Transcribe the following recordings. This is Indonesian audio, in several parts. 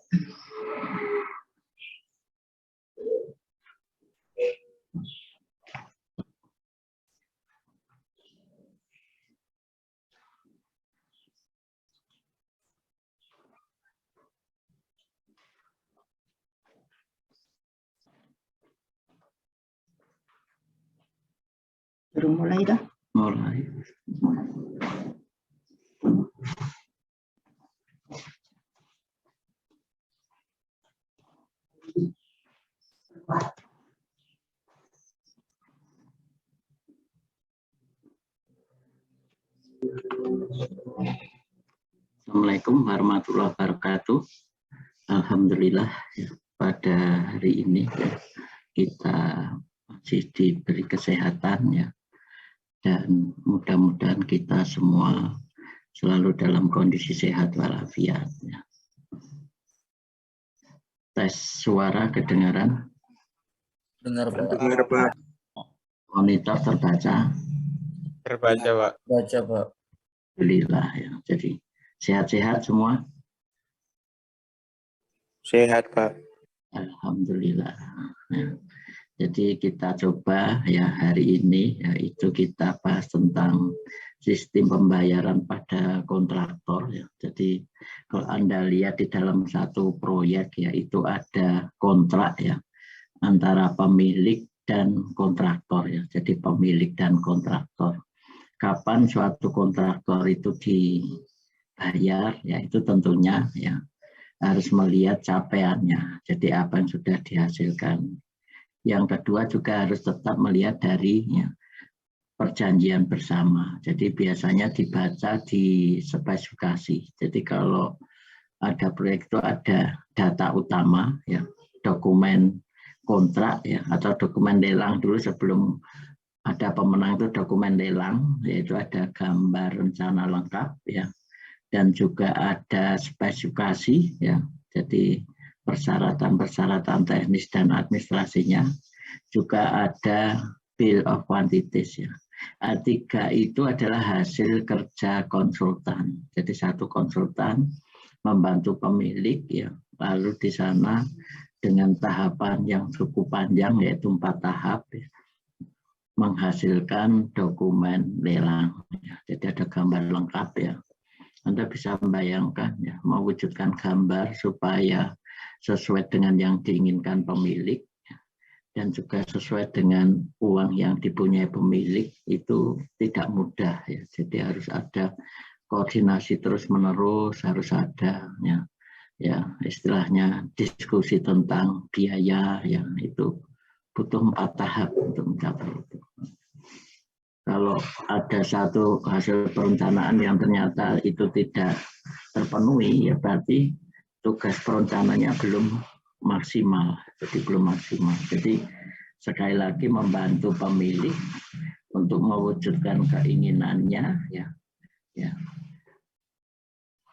Baru mulai dah. Mulai. Assalamualaikum warahmatullahi wabarakatuh. Alhamdulillah ya, pada hari ini ya, kita masih diberi kesehatan ya, dan mudah-mudahan kita semua selalu dalam kondisi sehat walafiat ya. Tes suara kedengaran? Dengar Pak. Dengar Pak. Monitor terbaca? Terbaca Pak. Baca Pak. Alhamdulillah ya. Jadi sehat-sehat semua? Sehat Pak. Alhamdulillah. Ya. Jadi kita coba ya hari ini yaitu kita bahas tentang sistem pembayaran pada kontraktor ya. Jadi kalau Anda lihat di dalam satu proyek ya itu ada kontrak ya antara pemilik dan kontraktor ya. Jadi pemilik dan kontraktor. Kapan suatu kontraktor itu dibayar ya itu tentunya ya harus melihat capaiannya. Jadi apa yang sudah dihasilkan. Yang kedua juga harus tetap melihat dari ya, perjanjian bersama. Jadi biasanya dibaca di spesifikasi. Jadi kalau ada proyek itu ada data utama, ya, dokumen kontrak ya, atau dokumen lelang dulu sebelum ada pemenang itu dokumen lelang, yaitu ada gambar rencana lengkap ya, dan juga ada spesifikasi ya. Jadi persyaratan-persyaratan teknis dan administrasinya, juga ada bill of quantities ya. A3 itu adalah hasil kerja konsultan. Jadi satu konsultan membantu pemilik ya, lalu di sana dengan tahapan yang cukup panjang yaitu 4 tahap ya, menghasilkan dokumen lelang ya. Jadi ada gambar lengkap ya. Anda bisa membayangkan ya, mewujudkan gambar supaya sesuai dengan yang diinginkan pemilik dan juga sesuai dengan uang yang dipunyai pemilik itu tidak mudah ya. Jadi harus ada koordinasi terus-menerus, harus ada ya istilahnya diskusi tentang biaya yang itu butuh 4 tahap untuk mencapai itu. Kalau ada satu hasil perencanaan yang ternyata itu tidak terpenuhi ya berarti tugas perencanaannya belum maksimal, jadi belum maksimal. Jadi sekali lagi membantu pemilik untuk mewujudkan keinginannya, ya.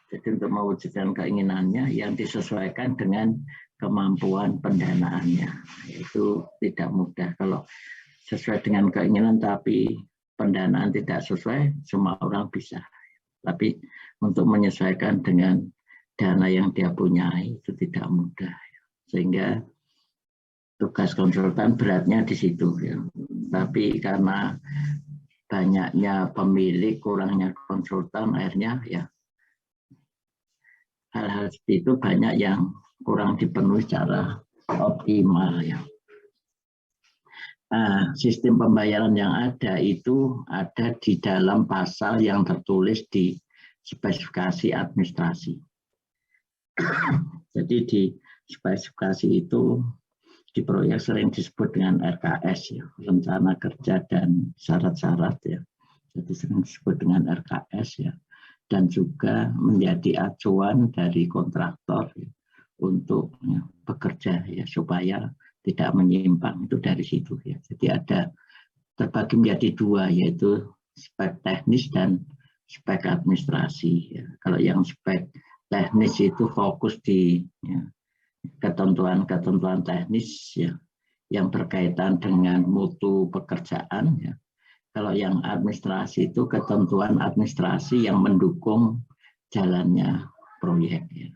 Jadi untuk mewujudkan keinginannya yang disesuaikan dengan kemampuan pendanaannya, itu tidak mudah. Kalau sesuai dengan keinginan tapi pendanaan tidak sesuai, semua orang bisa. Tapi untuk menyesuaikan dengan dana yang dia punyai itu tidak mudah. Sehingga tugas konsultan beratnya di situ ya. Tapi karena banyaknya pemilik, kurangnya konsultan, akhirnya ya hal-hal seperti itu banyak yang kurang dipenuhi secara optimal ya. Nah, sistem pembayaran yang ada itu ada di dalam pasal yang tertulis di spesifikasi administrasi. Jadi di spesifikasi itu di proyek sering disebut dengan RKS ya, rencana kerja dan syarat-syarat ya. Jadi sering disebut dengan RKS ya, dan juga menjadi acuan dari kontraktor ya, untuk ya, bekerja ya supaya tidak menyimpang, itu dari situ ya. Jadi ada terbagi menjadi 2 yaitu spek teknis dan spek administrasi ya. Kalau yang spek teknis itu fokus di ya, ketentuan-ketentuan teknis ya yang berkaitan dengan mutu pekerjaan ya. Kalau yang administrasi itu ketentuan administrasi yang mendukung jalannya proyek ya.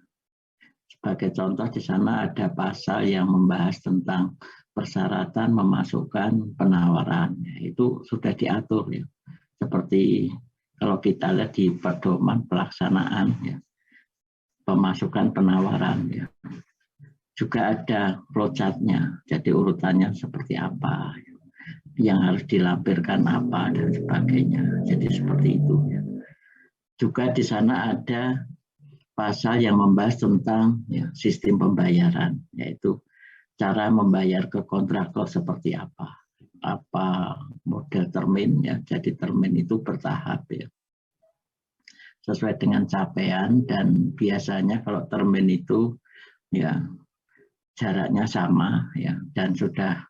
Sebagai contoh di sana ada pasal yang membahas tentang persyaratan memasukkan penawaran. Itu sudah diatur ya. Seperti kalau kita lihat di pedoman pelaksanaan ya, pemasukan penawaran ya. Juga ada flowchart-nya, jadi urutannya seperti apa, yang harus dilampirkan apa dan sebagainya. Jadi seperti itu ya. Juga di sana ada pasal yang membahas tentang ya, sistem pembayaran, yaitu cara membayar ke kontraktor seperti apa model termin ya. Jadi termin itu bertahap ya, sesuai dengan capaian, dan biasanya kalau termin itu ya jaraknya sama ya, dan sudah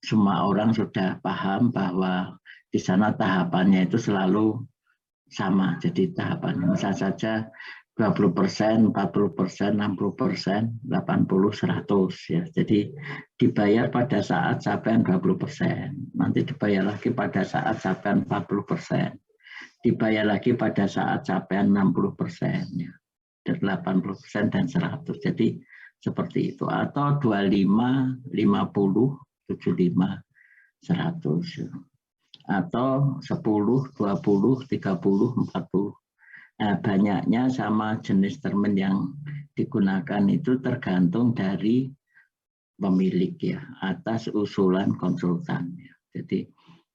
semua orang sudah paham bahwa di sana tahapannya itu selalu sama. Jadi tahapannya misal saja 20%, 40%, 60%, 80%, 100 ya. Jadi dibayar pada saat capaian 20%, nanti dibayar lagi pada saat capaian 40%, dibayar lagi pada saat capaian 60% ya. 80% dan 100. Jadi seperti itu, atau 25, 50, 75, 100 ya. Atau 10, 20, 30, 40. Nah, banyaknya sama jenis termin yang digunakan itu tergantung dari pemilik ya, atas usulan konsultan ya. Jadi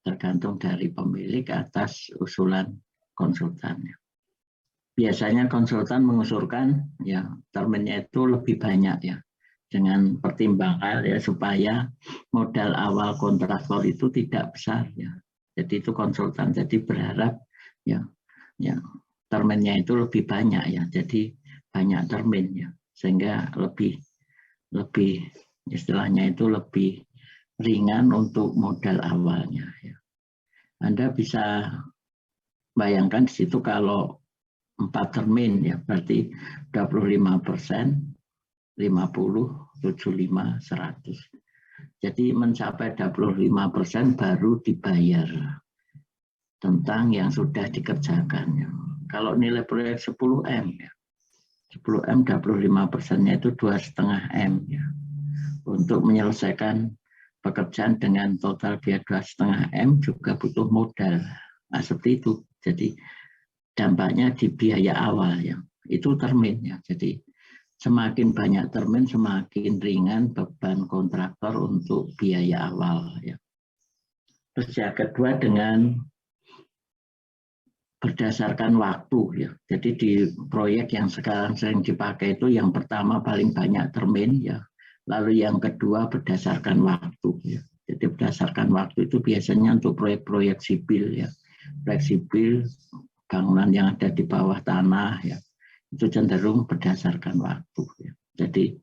tergantung dari pemilik atas usulan konsultan ya. Biasanya konsultan mengusulkan ya terminnya itu lebih banyak ya, dengan pertimbangan ya supaya modal awal kontraktor itu tidak besar ya. Jadi itu konsultan jadi berharap ya terminnya itu lebih banyak ya. Jadi banyak termin ya, sehingga lebih istilahnya itu lebih ringan untuk modal awalnya ya. Anda bisa bayangkan di situ kalau 4 termin ya, berarti 25%, 50, 75, 100. Jadi mencapai 25% baru dibayar tentang yang sudah dikerjakan ya. Kalau nilai proyek 10M ya, 10M 25%-nya itu 2,5 M ya. Untuk menyelesaikan pekerjaan dengan total biaya 2,5 M juga butuh modal. Nah, seperti itu. Jadi dampaknya di biaya awal ya, itu termin ya. Jadi semakin banyak termin semakin ringan beban kontraktor untuk biaya awal ya. Terus yang kedua dengan berdasarkan waktu ya. Jadi di proyek yang sekarang sering dipakai itu yang pertama paling banyak termin ya. Lalu yang kedua berdasarkan waktu ya. Jadi berdasarkan waktu itu biasanya untuk proyek-proyek sipil ya. Proyek sipil, bangunan yang ada di bawah tanah ya, itu cenderung berdasarkan waktu ya. Jadi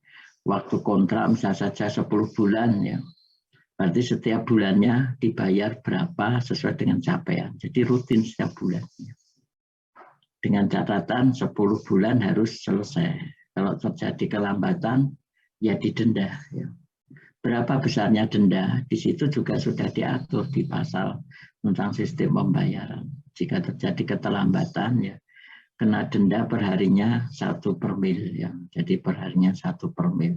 waktu kontrak misalnya saja 10 bulan ya, berarti setiap bulannya dibayar berapa sesuai dengan capaian. Jadi rutin setiap bulan ya. Dengan catatan 10 bulan harus selesai. Kalau terjadi kelambatan ya didenda ya. Berapa besarnya denda di situ juga sudah diatur di pasal tentang sistem pembayaran. Jika terjadi keterlambatan ya kena denda perharinya 1 per mil ya. Jadi perharinya 1 per mil.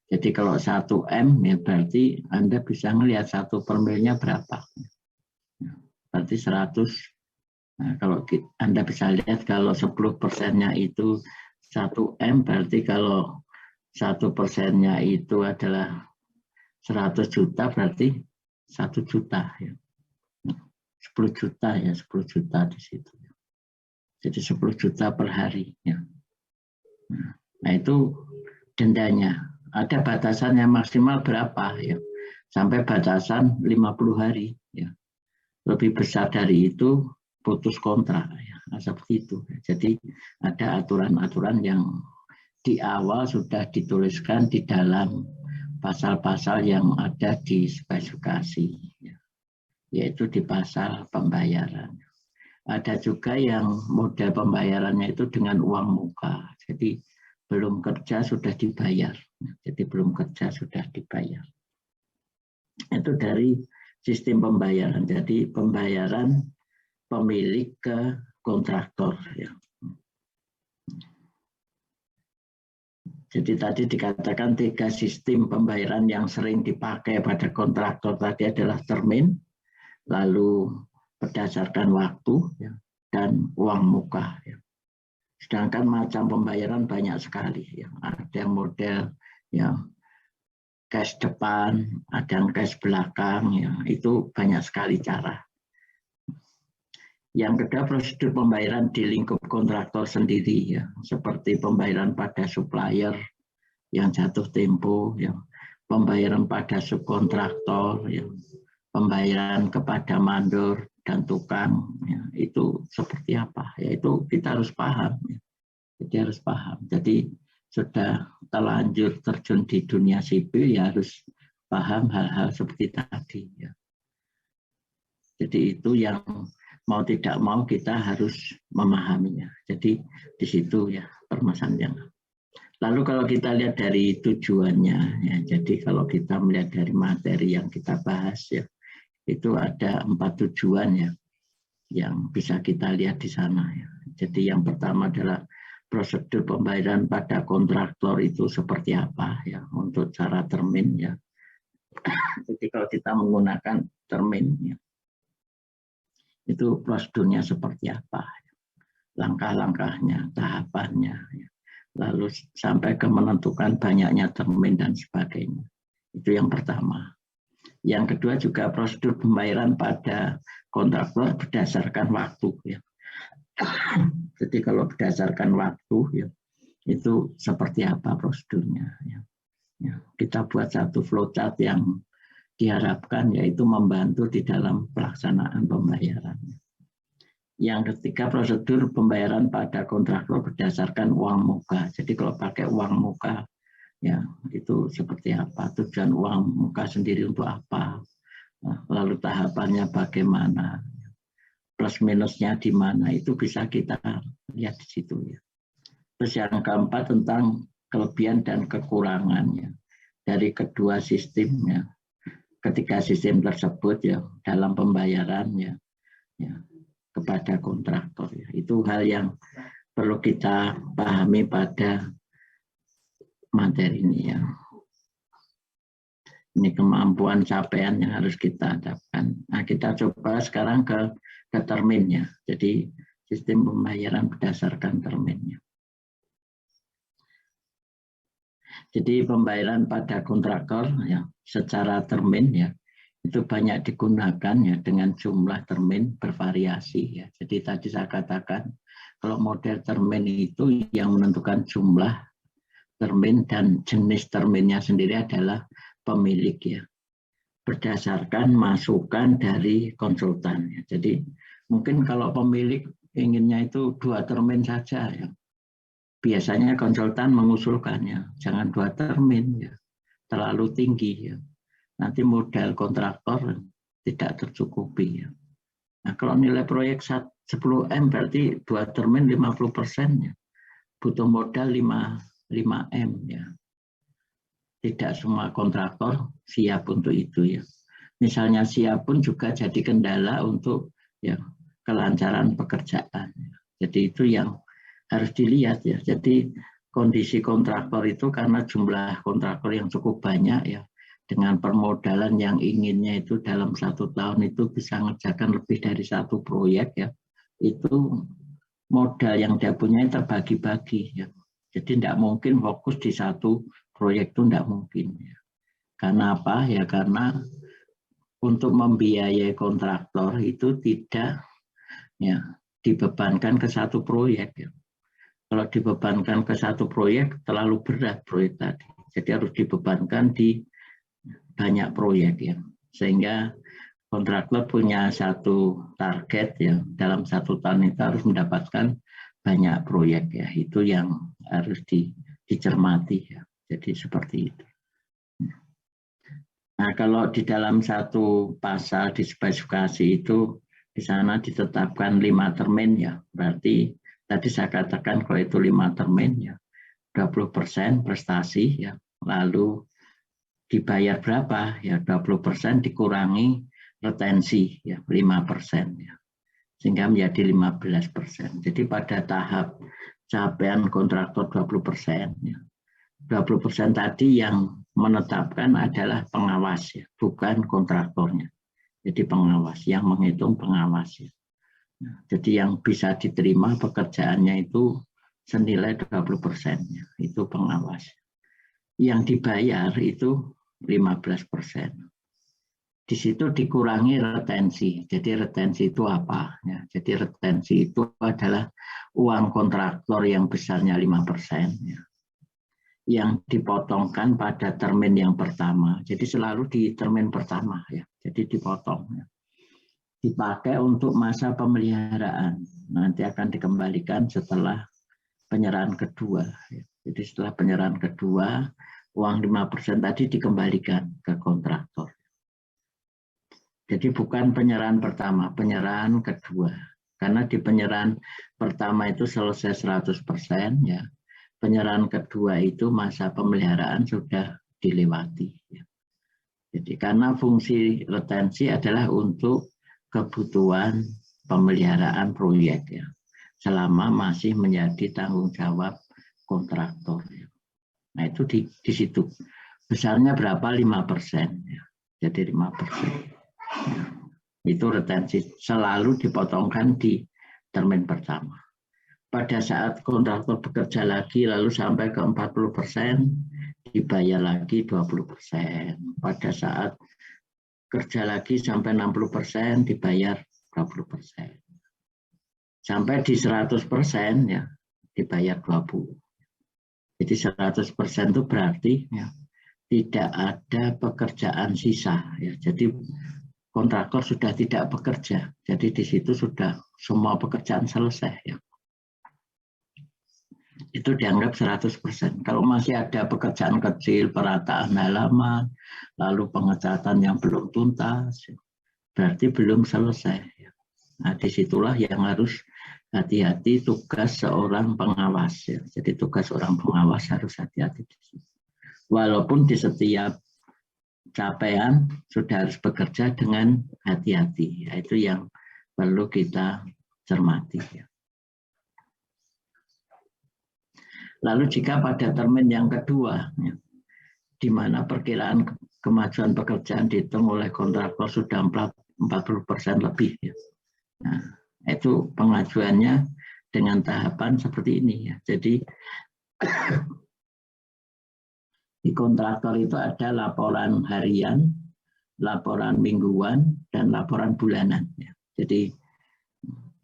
Jadi kalau 1 M ya berarti Anda bisa melihat 1 per milnya berapa. Berarti 100. Nah, kalau Anda bisa lihat kalau 10%-nya itu 1 M berarti kalau 1%-nya itu adalah 100 juta berarti 1 juta ya. 10 juta ya, 10 juta di situ. Jadi 10 juta per hari ya. Nah, itu dendanya. Ada batasannya maksimal berapa ya? Sampai batasan 50 hari ya. Lebih besar dari itu putus kontrak ya. Nah, seperti itu. Jadi ada aturan-aturan yang di awal sudah dituliskan di dalam pasal-pasal yang ada di spesifikasi ya. Yaitu di pasal pembayaran. Ada juga yang model pembayarannya itu dengan uang muka. Jadi belum kerja sudah dibayar. Jadi belum kerja sudah dibayar. Itu dari sistem pembayaran. Jadi pembayaran pemilik ke kontraktor. Ya. Jadi tadi dikatakan 3 sistem pembayaran yang sering dipakai pada kontraktor tadi adalah termin, lalu berdasarkan waktu, ya, dan uang muka. Ya. Sedangkan macam pembayaran banyak sekali. Ya. Ada yang model yang cash depan, ada yang cash belakang, ya. Itu banyak sekali cara. Yang kedua, prosedur pembayaran di lingkup kontraktor sendiri, ya, seperti pembayaran pada supplier yang jatuh tempo, ya, pembayaran pada subkontraktor, ya, pembayaran kepada mandor dan tukang, ya, itu seperti apa? Ya, itu kita harus paham. Ya. Jadi harus paham. Jadi sudah terlanjur terjun di dunia sipil, ya harus paham hal-hal seperti tadi. Ya. Jadi itu yang mau tidak mau kita harus memahaminya. Jadi di situ ya permasalahannya. Lalu kalau kita lihat dari tujuannya, ya, jadi kalau kita melihat dari materi yang kita bahas, ya, itu ada 4 tujuan ya yang bisa kita lihat di sana. Ya. Jadi yang pertama adalah prosedur pembayaran pada kontraktor itu seperti apa ya untuk cara termin ya. Jadi kalau kita menggunakan termin ya, itu prosedurnya seperti apa, langkah-langkahnya, tahapannya, lalu sampai ke menentukan banyaknya termin dan sebagainya. Itu yang pertama. Yang kedua juga prosedur pembayaran pada kontraktor berdasarkan waktu. Ya. Jadi kalau berdasarkan waktu, ya, itu seperti apa prosedurnya. Ya. Ya, kita buat satu flowchart yang diharapkan yaitu membantu di dalam pelaksanaan pembayaran. Yang ketiga, prosedur pembayaran pada kontraktor berdasarkan uang muka. Jadi kalau pakai uang muka, ya itu seperti apa? Tujuan uang muka sendiri untuk apa? Lalu tahapannya bagaimana? Plus minusnya di mana? Itu bisa kita lihat di situ ya. Terus yang keempat tentang kelebihan dan kekurangannya dari kedua sistemnya. Ketika sistem tersebut ya dalam pembayarannya ya, kepada kontraktor ya. Itu hal yang perlu kita pahami pada materi ini ya. Ini kemampuan capaian yang harus kita hadapkan. Nah, kita coba sekarang ke terminnya. Jadi sistem pembayaran berdasarkan terminnya. Jadi pembayaran pada kontraktor ya secara termin ya itu banyak digunakan ya dengan jumlah termin bervariasi ya. Jadi tadi saya katakan kalau model termin itu yang menentukan jumlah termin dan jenis terminnya sendiri adalah pemilik ya. Berdasarkan masukan dari konsultan ya. Jadi mungkin kalau pemilik inginnya itu 2 termin saja ya. Biasanya konsultan mengusulkannya, jangan 2 termin, ya, terlalu tinggi. Ya. Nanti modal kontraktor tidak tercukupi. Ya. Nah, kalau nilai proyek 10M berarti 2 termin 50%, ya. Butuh modal 5M. Ya. Tidak semua kontraktor siap untuk itu. Ya. Misalnya siap pun juga jadi kendala untuk ya, kelancaran pekerjaan. Ya. Jadi itu yang harus dilihat ya. Jadi kondisi kontraktor itu karena jumlah kontraktor yang cukup banyak ya, dengan permodalan yang inginnya itu dalam 1 tahun itu bisa mengerjakan lebih dari 1 proyek ya, itu modal yang dia punya terbagi-bagi ya. Jadi tidak mungkin fokus di 1 proyek itu tidak mungkin ya. Karena apa ya? Karena untuk membiayai kontraktor itu tidak ya dibebankan ke 1 proyek ya. Kalau dibebankan ke 1 proyek terlalu berat proyek tadi. Jadi harus dibebankan di banyak proyek ya. Sehingga kontraktor punya 1 target ya. Dalam 1 tahun itu harus mendapatkan banyak proyek ya. Itu yang harus dicermati ya. Jadi seperti itu. Nah, kalau di dalam 1 pasal di spesifikasi itu di sana ditetapkan 5 termin ya. Berarti tadi saya katakan kalau itu 5 termin ya 20% prestasi ya, lalu dibayar berapa ya 20% dikurangi retensi ya 5% ya, sehingga menjadi 15%. Jadi pada tahap capaian kontraktor 20% ya, 20% tadi yang menetapkan adalah pengawas ya, bukan kontraktornya. Jadi pengawas, yang menghitung pengawas ya. Jadi yang bisa diterima pekerjaannya itu senilai 20%, ya, itu pengawas. Yang dibayar itu 15%. Di situ dikurangi retensi. Jadi retensi itu apa? Ya, jadi retensi itu adalah uang kontraktor yang besarnya 5%. Ya, yang dipotongkan pada termin yang pertama. Jadi selalu di termin pertama. Ya, jadi dipotong. Ya. Dipakai untuk masa pemeliharaan. Nanti akan dikembalikan setelah penyerahan kedua. Ya. Jadi setelah penyerahan kedua, uang 5% tadi dikembalikan ke kontraktor. Jadi bukan penyerahan pertama, penyerahan kedua. Karena di penyerahan pertama itu selesai 100%, ya. Penyerahan kedua itu masa pemeliharaan sudah dilewati. Ya. Jadi karena fungsi retensi adalah untuk kebutuhan pemeliharaan proyek, ya. Selama masih menjadi tanggung jawab kontraktor. Ya. Nah itu di situ. Besarnya berapa? 5%. Ya. Jadi 5%. Itu retensi selalu dipotongkan di termin pertama. Pada saat kontraktor bekerja lagi lalu sampai ke 40%, dibayar lagi 20%. Pada saat kerja lagi sampai 60%, dibayar 20%. Sampai di 100% ya dibayar 20%. Jadi 100% itu berarti ya, tidak ada pekerjaan sisa. Ya. Jadi kontraktor sudah tidak bekerja, jadi di situ sudah semua pekerjaan selesai. Ya. Itu dianggap 100%. Kalau masih ada pekerjaan kecil, perataan halaman, lalu pengecatan yang belum tuntas, berarti belum selesai. Ya. Nah, disitulah yang harus hati-hati tugas seorang pengawas. Ya. Jadi tugas seorang pengawas harus hati-hati. Walaupun di setiap capaian sudah harus bekerja dengan hati-hati. Itu yang perlu kita cermati. Lalu jika pada termin yang kedua, ya, di mana perkiraan kemajuan pekerjaan dihitung oleh kontraktor sudah 40% lebih. Ya. Nah, itu pengajuannya dengan tahapan seperti ini. Ya. Jadi di kontraktor itu ada laporan harian, laporan mingguan, dan laporan bulanan. Jadi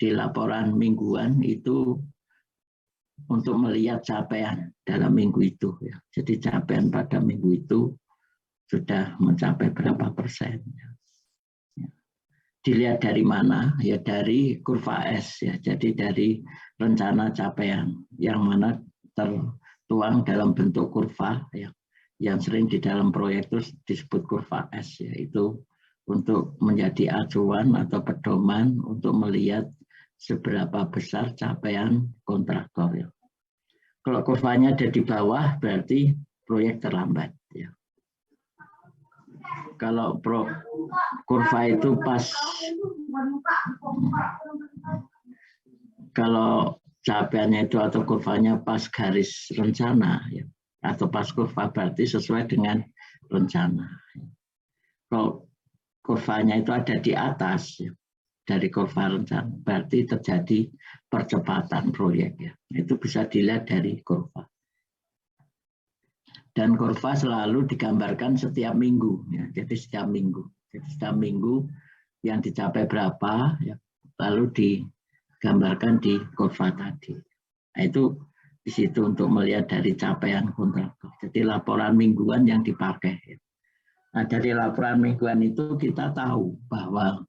di laporan mingguan itu untuk melihat capaian dalam minggu itu. Jadi capaian pada minggu itu sudah mencapai berapa persen. Dilihat dari mana? Ya dari kurva S. Ya. Jadi dari rencana capaian yang mana tertuang dalam bentuk kurva. Ya. Yang sering di dalam proyek itu disebut kurva S, yaitu untuk menjadi acuan atau pedoman untuk melihat seberapa besar capaian kontraktor. Ya. Kalau kurvanya ada di bawah, berarti proyek terlambat. Ya. Kalau kurva itu pas, kalau capaiannya itu atau kurvanya pas garis rencana, ya, atau pas kurva berarti sesuai dengan rencana. Kalau kurvanya itu ada di atas ya, dari kurva rencana, berarti terjadi percepatan proyek. Ya. Itu bisa dilihat dari kurva. Dan kurva selalu digambarkan setiap minggu. Ya. Jadi setiap minggu. Jadi setiap minggu yang dicapai berapa, ya, lalu digambarkan di kurva tadi. Nah, itu di situ untuk melihat dari capaian kontraktor. Jadi laporan mingguan yang dipakai. Nah, dari laporan mingguan itu kita tahu bahwa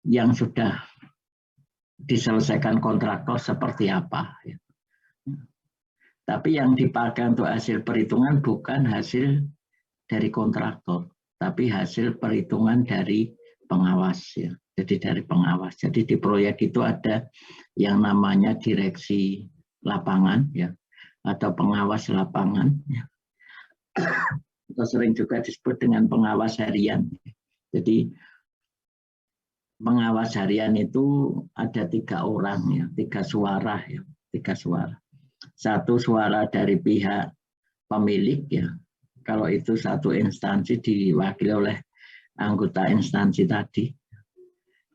yang sudah diselesaikan kontraktor seperti apa. Tapi yang dipakai untuk hasil perhitungan bukan hasil dari kontraktor, tapi hasil perhitungan dari pengawas. Ya. Jadi dari pengawas. Jadi di proyek itu ada yang namanya direksi lapangan, ya, atau pengawas lapangan, ya. Atau sering juga disebut dengan pengawas harian. Jadi pengawas harian itu ada 3 orang, ya, 3 suara, ya, 3 suara. satu suara dari pihak pemilik ya. Kalau itu satu instansi diwakili oleh anggota instansi tadi.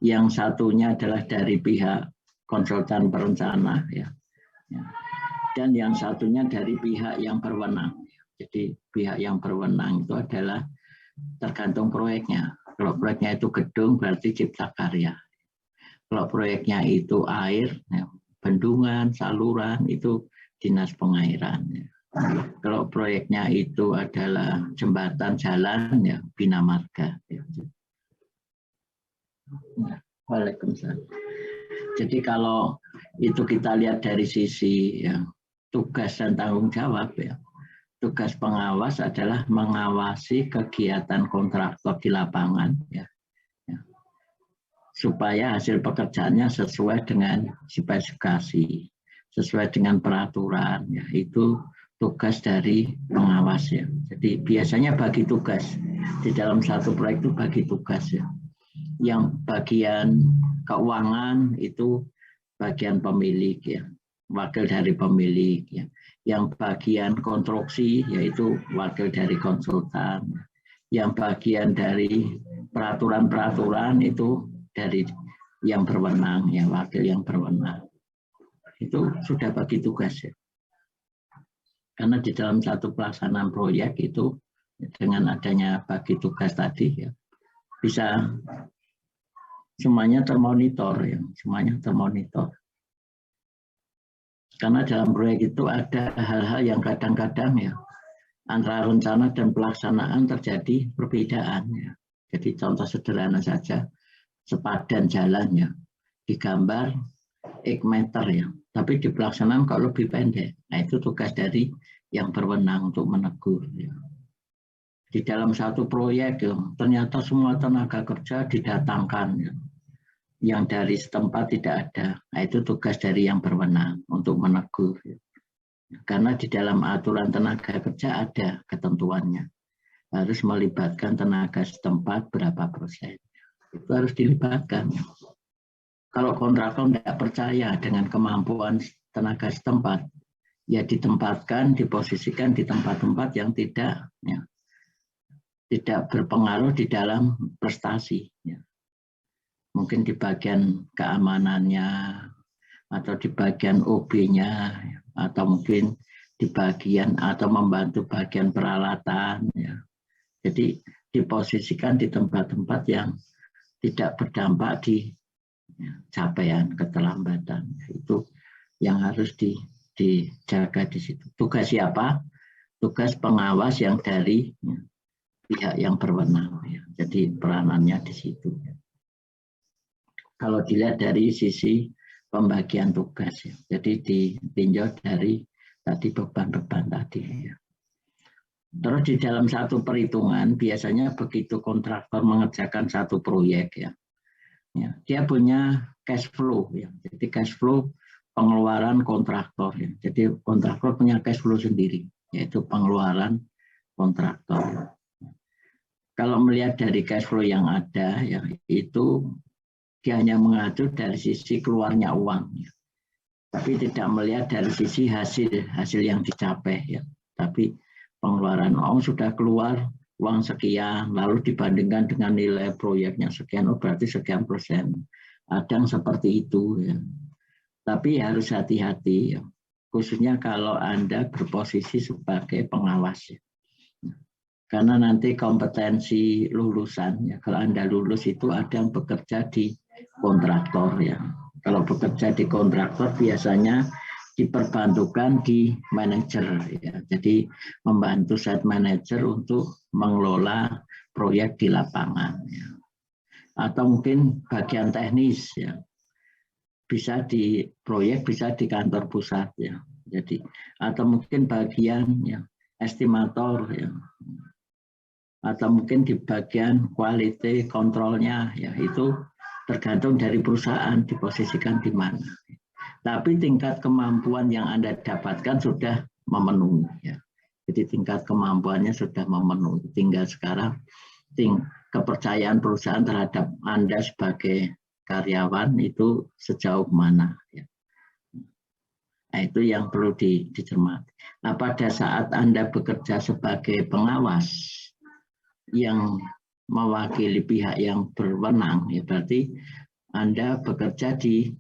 Yang satunya adalah dari pihak konsultan perencana ya. Dan yang satunya dari pihak yang berwenang. Jadi pihak yang berwenang itu adalah tergantung proyeknya. Kalau proyeknya itu gedung berarti cipta karya. Kalau proyeknya itu air, ya, bendungan, saluran itu dinas pengairan. Ya. Kalau proyeknya itu adalah jembatan jalan, ya bina marga. Ya. Waalaikumsalam. Jadi kalau itu kita lihat dari sisi ya, tugas dan tanggung jawab ya. Tugas pengawas adalah mengawasi kegiatan kontraktor di lapangan ya. Supaya hasil pekerjaannya sesuai dengan spesifikasi, sesuai dengan peraturan ya. Itu tugas dari pengawas ya. Jadi biasanya bagi tugas di dalam satu proyek itu bagi tugas ya. Yang bagian keuangan itu bagian pemilik ya, wakil dari pemilik ya. Yang bagian konstruksi yaitu wakil dari konsultan. Yang bagian dari peraturan-peraturan itu dari yang berwenang ya, wakil yang berwenang. Itu sudah bagi tugas ya. Karena di dalam satu pelaksanaan proyek itu dengan adanya bagi tugas tadi ya, bisa semuanya termonitor ya, semuanya termonitor. Karena dalam proyek itu ada hal-hal yang kadang-kadang ya antara rencana dan pelaksanaan terjadi perbedaan ya. Jadi contoh sederhana saja, sepadan jalannya digambar X meter ya, tapi di pelaksanaan kalau lebih pendek. Nah itu tugas dari yang berwenang untuk menegur ya. Di dalam satu proyek ya, ternyata semua tenaga kerja didatangkan ya. Yang dari setempat tidak ada. Nah, itu tugas dari yang berwenang untuk menegur. Karena di dalam aturan tenaga kerja ada ketentuannya. Harus melibatkan tenaga setempat berapa persen. Itu harus dilibatkan. Kalau kontraktor tidak percaya dengan kemampuan tenaga setempat, ya ditempatkan, diposisikan di tempat-tempat yang tidak berpengaruh di dalam prestasi. Ya. Mungkin di bagian keamanannya, atau di bagian OB-nya, atau mungkin di bagian atau membantu bagian peralatan. Ya. Jadi diposisikan di tempat-tempat yang tidak berdampak di capaian keterlambatan. Itu yang harus dijaga di situ. Tugas siapa? Tugas pengawas yang dari pihak yang berwenang. Ya. Jadi peranannya di situ. Kalau dilihat dari sisi pembagian tugas, ya. Jadi ditinjau dari tadi beban-beban tadi. Ya. Terus di dalam satu perhitungan, biasanya begitu kontraktor mengerjakan satu proyek, ya, dia punya cash flow. Ya. Jadi cash flow pengeluaran kontraktor. Ya. Jadi kontraktor punya cash flow sendiri, yaitu pengeluaran kontraktor. Ya. Kalau melihat dari cash flow yang ada, ya, itu dia hanya mengatur dari sisi keluarnya uang, ya. Tapi tidak melihat dari sisi hasil yang dicapai. Ya. Tapi pengeluaran uang sudah keluar uang sekian, lalu dibandingkan dengan nilai proyeknya sekian, oh berarti sekian persen. Ada yang seperti itu. Ya. Tapi harus hati-hati, ya. Khususnya kalau Anda berposisi sebagai pengawas. Ya. Karena nanti kompetensi lulusan, ya, kalau Anda lulus itu ada yang bekerja di kontraktor. Ya. Kalau bekerja di kontraktor biasanya diperbantukan di manajer. Ya. Jadi membantu site manager untuk mengelola proyek di lapangan. Ya. Atau mungkin bagian teknis. Ya. Bisa di proyek, bisa di kantor pusat. Ya. Jadi, atau mungkin bagian ya, estimator. Ya. Atau mungkin di bagian quality controlnya, ya itu tergantung dari perusahaan diposisikan di mana. Tapi tingkat kemampuan yang Anda dapatkan sudah memenuhi. Ya. Jadi tingkat kemampuannya sudah memenuhi. Tinggal sekarang kepercayaan perusahaan terhadap Anda sebagai karyawan itu sejauh mana. Ya. Nah, itu yang perlu dicermati. Nah, pada saat Anda bekerja sebagai pengawas yang mewakili pihak yang berwenang, ya berarti Anda bekerja di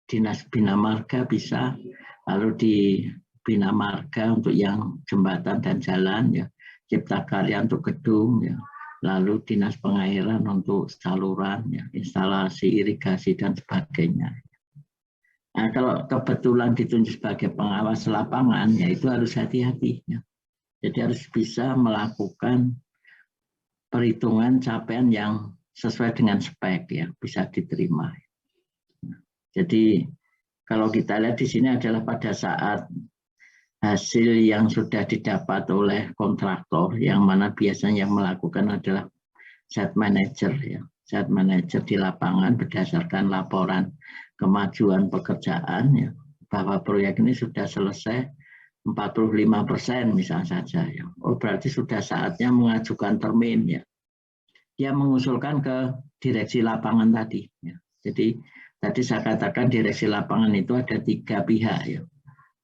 Dinas Bina Marga bisa, lalu di Bina Marga untuk yang jembatan dan jalan, ya, Cipta Karya untuk gedung, ya, lalu Dinas Pengairan untuk saluran, ya, instalasi irigasi dan sebagainya. Nah, kalau kebetulan ditunjuk sebagai pengawas lapangan, ya itu harus hati-hati. Ya. Jadi harus bisa melakukan perhitungan capaian yang sesuai dengan spek, ya, bisa diterima. Jadi kalau kita lihat di sini adalah pada saat hasil yang sudah didapat oleh kontraktor, yang mana biasanya yang melakukan adalah site manager, ya. Site manager di lapangan berdasarkan laporan kemajuan pekerjaan, ya, bahwa proyek ini sudah selesai 45% misalnya saja, ya. Oh, berarti sudah saatnya mengajukan termin, ya. Dia mengusulkan ke direksi lapangan tadi, ya. Jadi tadi saya katakan direksi lapangan itu ada 3 pihak, ya.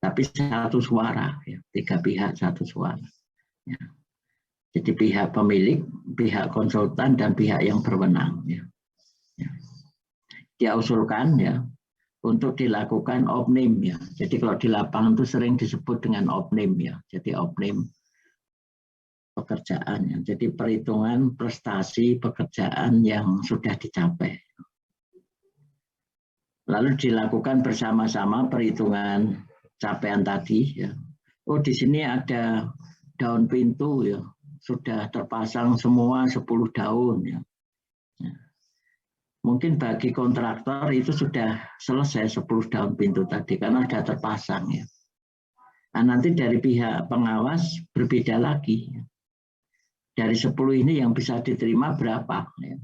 Tapi 1 suara, ya. 3 pihak 1 suara. Ya. Jadi pihak pemilik, pihak konsultan, dan pihak yang berwenang. Ya. Ya. Dia usulkan, ya, untuk dilakukan opnim, ya. Jadi kalau di lapangan itu sering disebut dengan opnim, ya. Jadi opnim pekerjaan, ya. Jadi perhitungan prestasi pekerjaan yang sudah dicapai. Lalu dilakukan bersama-sama perhitungan capaian tadi, ya. Oh, di sini ada daun pintu, ya, sudah terpasang semua 10 daun, ya. Ya. Mungkin bagi kontraktor itu sudah selesai 10 daun pintu tadi karena sudah terpasang, ya. Nah, nanti dari pihak pengawas berbeda lagi, ya. Dari 10 ini yang bisa diterima berapa, ya.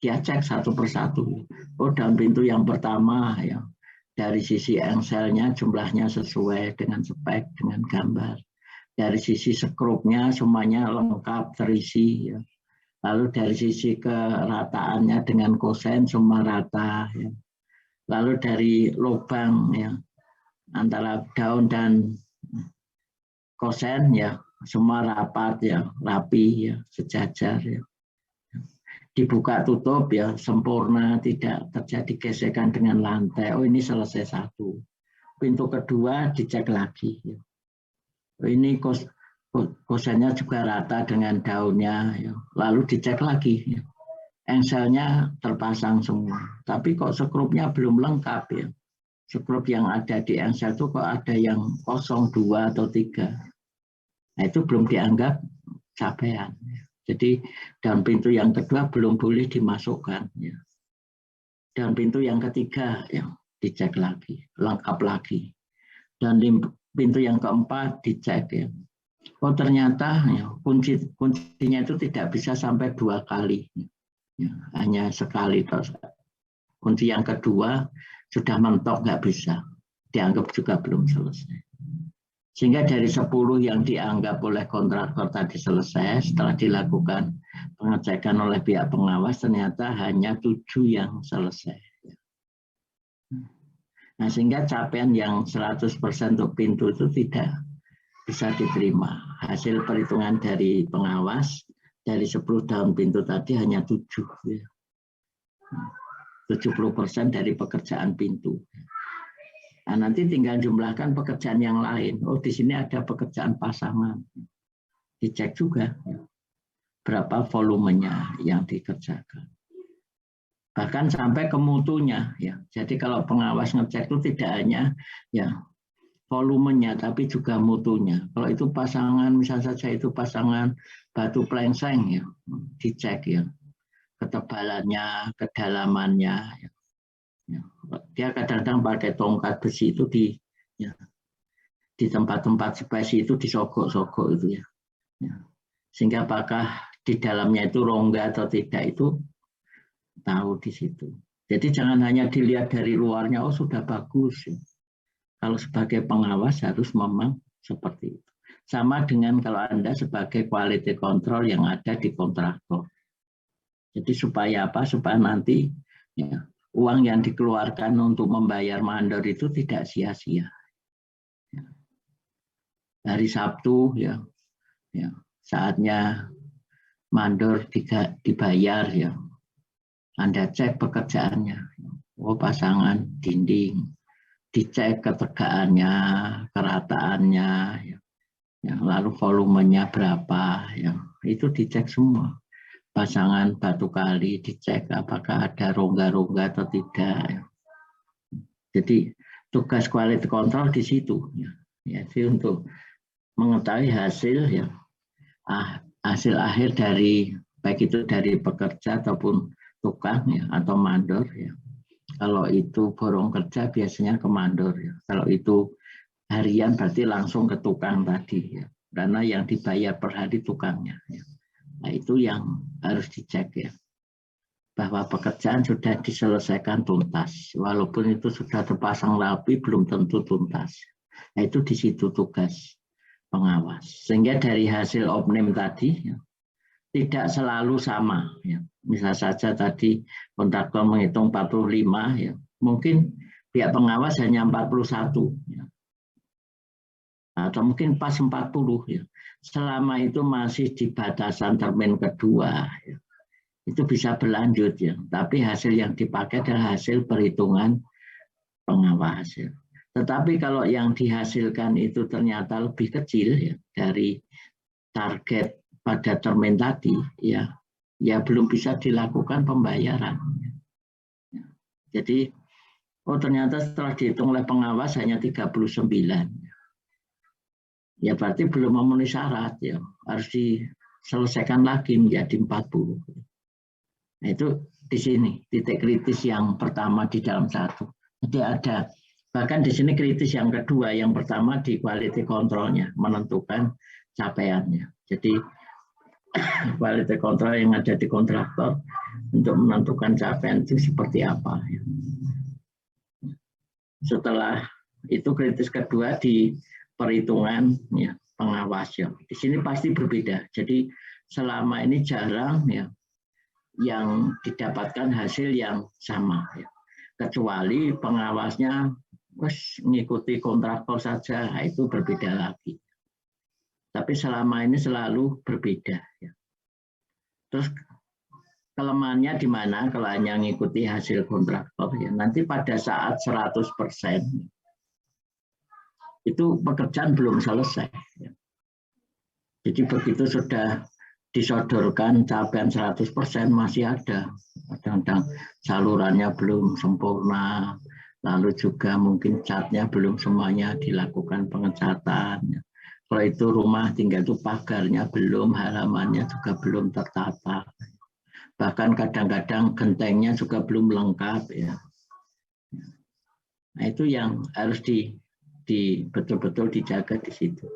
Dia cek satu persatu. Oh, daun pintu yang pertama, ya, dari sisi engselnya jumlahnya sesuai dengan spek, dengan gambar. Dari sisi skrupnya semuanya lengkap terisi, ya. Lalu dari sisi kerataannya dengan kosen semua rata, ya. Lalu dari lubang, ya, antara daun dan kosen, ya, semua rapat, ya, rapi, ya, sejajar, ya. Dibuka tutup, ya, sempurna, tidak terjadi gesekan dengan lantai. Oh, ini selesai 1. Pintu kedua dicek lagi, ya. Oh, ini kosennya juga rata dengan daunnya, ya. Lalu dicek lagi, ya. Engselnya terpasang semua. Tapi kok skrupnya belum lengkap, ya. Skrup yang ada di engsel itu kok ada yang kosong 2 atau 3. Nah, itu belum dianggap capaian. Jadi daun pintu yang kedua belum boleh dimasukkan, ya. Daun pintu yang ketiga, ya, dicek lagi, lengkap lagi. Dan pintu yang keempat dicek, ya. Oh, ternyata, ya, kuncinya itu tidak bisa sampai 2 kali, ya, hanya sekali. Kunci yang kedua sudah mentok, nggak bisa, dianggap juga belum selesai. Sehingga dari 10 yang dianggap oleh kontraktor tadi selesai, setelah dilakukan pengecekan oleh pihak pengawas, ternyata hanya 7 yang selesai. Nah, sehingga capaian yang 100% untuk pintu itu tidak bisa diterima. Hasil perhitungan dari pengawas, dari 10 daun pintu tadi hanya 7. Ya. 70% dari pekerjaan pintu. Nah, nanti tinggal jumlahkan pekerjaan yang lain. Oh, di sini ada pekerjaan pasangan. Dicek juga, ya, berapa volumenya yang dikerjakan. Bahkan sampai ke mutunya, ya. Jadi kalau pengawas ngecek itu tidak hanya, ya, volumenya, tapi juga mutunya. Kalau itu pasangan, misalnya saja itu pasangan batu plengseng, ya, dicek, ya, ketebalannya, kedalamannya, ya. Dia kadang-kadang pakai tongkat besi itu di tempat-tempat spesi itu disogok-sogok itu, ya. Sehingga apakah di dalamnya itu rongga atau tidak itu tahu di situ. Jadi jangan hanya dilihat dari luarnya, oh sudah bagus, ya. Kalau sebagai pengawas harus memang seperti itu. Sama dengan kalau Anda sebagai quality control yang ada di kontraktor. Jadi supaya apa? Supaya nanti, ya, uang yang dikeluarkan untuk membayar mandor itu tidak sia-sia. Hari Sabtu ya, saatnya mandor dibayar ya. Anda cek pekerjaannya, pasangan dinding, dicek ketegaannya, kerataannya, lalu volumenya berapa, itu dicek semua. Pasangan batu kali dicek apakah ada rongga-rongga atau tidak. Jadi tugas quality control di situ, yaitu untuk mengetahui hasil hasil akhir dari baik itu dari pekerja ataupun tukang atau mandor ya. Kalau itu borong kerja biasanya ke mandor ya. Kalau itu harian berarti langsung ke tukang tadi ya. Karena yang dibayar per hari tukangnya ya. Nah, itu yang harus dicek ya. Bahwa pekerjaan sudah diselesaikan tuntas. Walaupun itu sudah terpasang rapi belum tentu tuntas. Nah, itu di situ tugas pengawas. Sehingga dari hasil opname tadi ya, tidak selalu sama ya. Misal saja tadi kontraktor menghitung 45 ya. Mungkin pihak pengawas hanya 41 ya. Atau mungkin pas 40 ya. Selama itu masih di batasan termin kedua ya. Itu bisa berlanjut ya. Tapi hasil yang dipakai adalah hasil perhitungan pengawas ya. Tetapi kalau yang dihasilkan itu ternyata lebih kecil ya dari target pada termin tadi ya belum bisa dilakukan pembayaran. Jadi ternyata setelah dihitung oleh pengawas hanya 39. Ya berarti belum memenuhi syarat ya, harus diselesaikan lagi menjadi 40. Nah, itu di sini titik kritis yang pertama di dalam satu. Jadi ada bahkan di sini kritis yang kedua, yang pertama di quality controlnya menentukan capaiannya. Jadi quality control yang ada di kontraktor untuk menentukan capaian itu seperti apa. Setelah itu kritis kedua di perhitungan ya, pengawas ya. Di sini pasti berbeda. Jadi selama ini jarang ya yang didapatkan hasil yang sama ya. Kecuali pengawasnya mengikuti kontraktor saja, nah, itu berbeda lagi. Tapi selama ini selalu berbeda. Ya. Terus kelemahannya di mana kalau hanya mengikuti hasil kontraktor ya. Nanti pada saat 100% itu pekerjaan belum selesai. Ya. Jadi begitu sudah disodorkan capaian 100% masih ada. Kadang-kadang salurannya belum sempurna. Lalu juga mungkin catnya belum semuanya dilakukan pengecatan. Ya. Kalau itu rumah tinggal itu pagarnya belum, halamannya juga belum tertata. Bahkan kadang-kadang gentengnya juga belum lengkap ya. Nah, itu yang harus betul-betul dijaga di situ.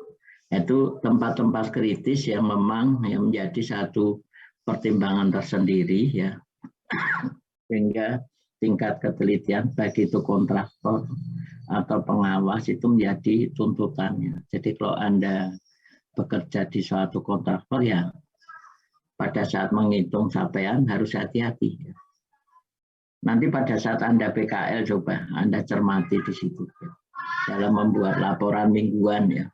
Itu tempat-tempat kritis yang memang yang menjadi satu pertimbangan tersendiri ya. Sehingga tingkat ketelitian baik itu kontraktor atau pengawas itu menjadi tuntutannya. Jadi kalau Anda bekerja di suatu kontraktor ya pada saat menghitung capaian harus hati-hati. Nanti pada saat Anda PKL coba Anda cermati di situ ya. Dalam membuat laporan mingguan ya.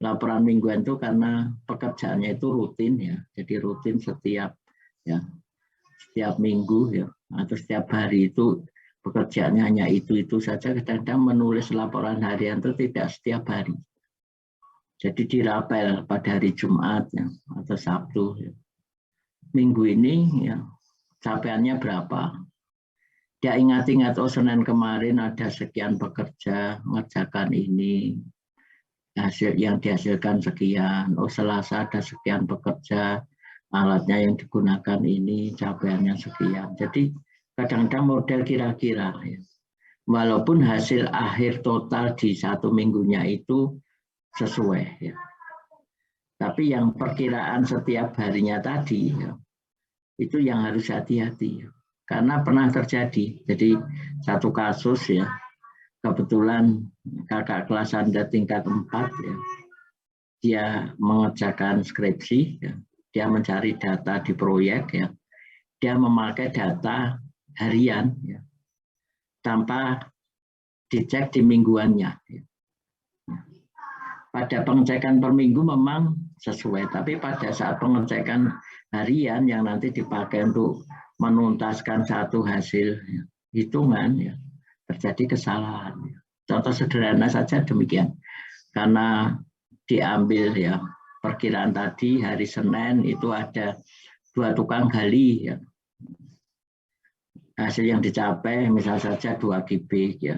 Laporan mingguan itu karena pekerjaannya itu rutin ya. Jadi rutin setiap minggu ya atau setiap hari itu pekerjaannya hanya itu saja. Kadang-kadang menulis laporan harian itu tidak setiap hari. Jadi dirapel pada hari Jumat ya, atau Sabtu. Ya. Minggu ini ya capaiannya berapa? Dia ingat-ingat Senin kemarin ada sekian pekerja mengerjakan ini, hasil yang dihasilkan sekian. Selasa ada sekian pekerja, alatnya yang digunakan ini, capaiannya sekian. Jadi kadang-kadang model kira-kira. Ya. Walaupun hasil akhir total di satu minggunya itu sesuai. Ya. Tapi yang perkiraan setiap harinya tadi, ya, itu yang harus hati-hati. Ya. Karena pernah terjadi. Jadi satu kasus ya, kebetulan kakak kelas Anda tingkat 4 ya, dia mengerjakan skripsi, ya. Dia mencari data di proyek, ya. Dia memakai data harian ya, tanpa dicek di mingguannya. Ya. Pada pengecekan per minggu memang sesuai, tapi pada saat pengecekan harian yang nanti dipakai untuk menuntaskan satu hasil ya, hitungan ya, terjadi kesalahan. Ya. Contoh sederhana saja demikian, karena diambil ya perkiraan tadi hari Senin itu ada 2 tukang gali ya. Hasil yang dicapai misal saja 2 kubik ya.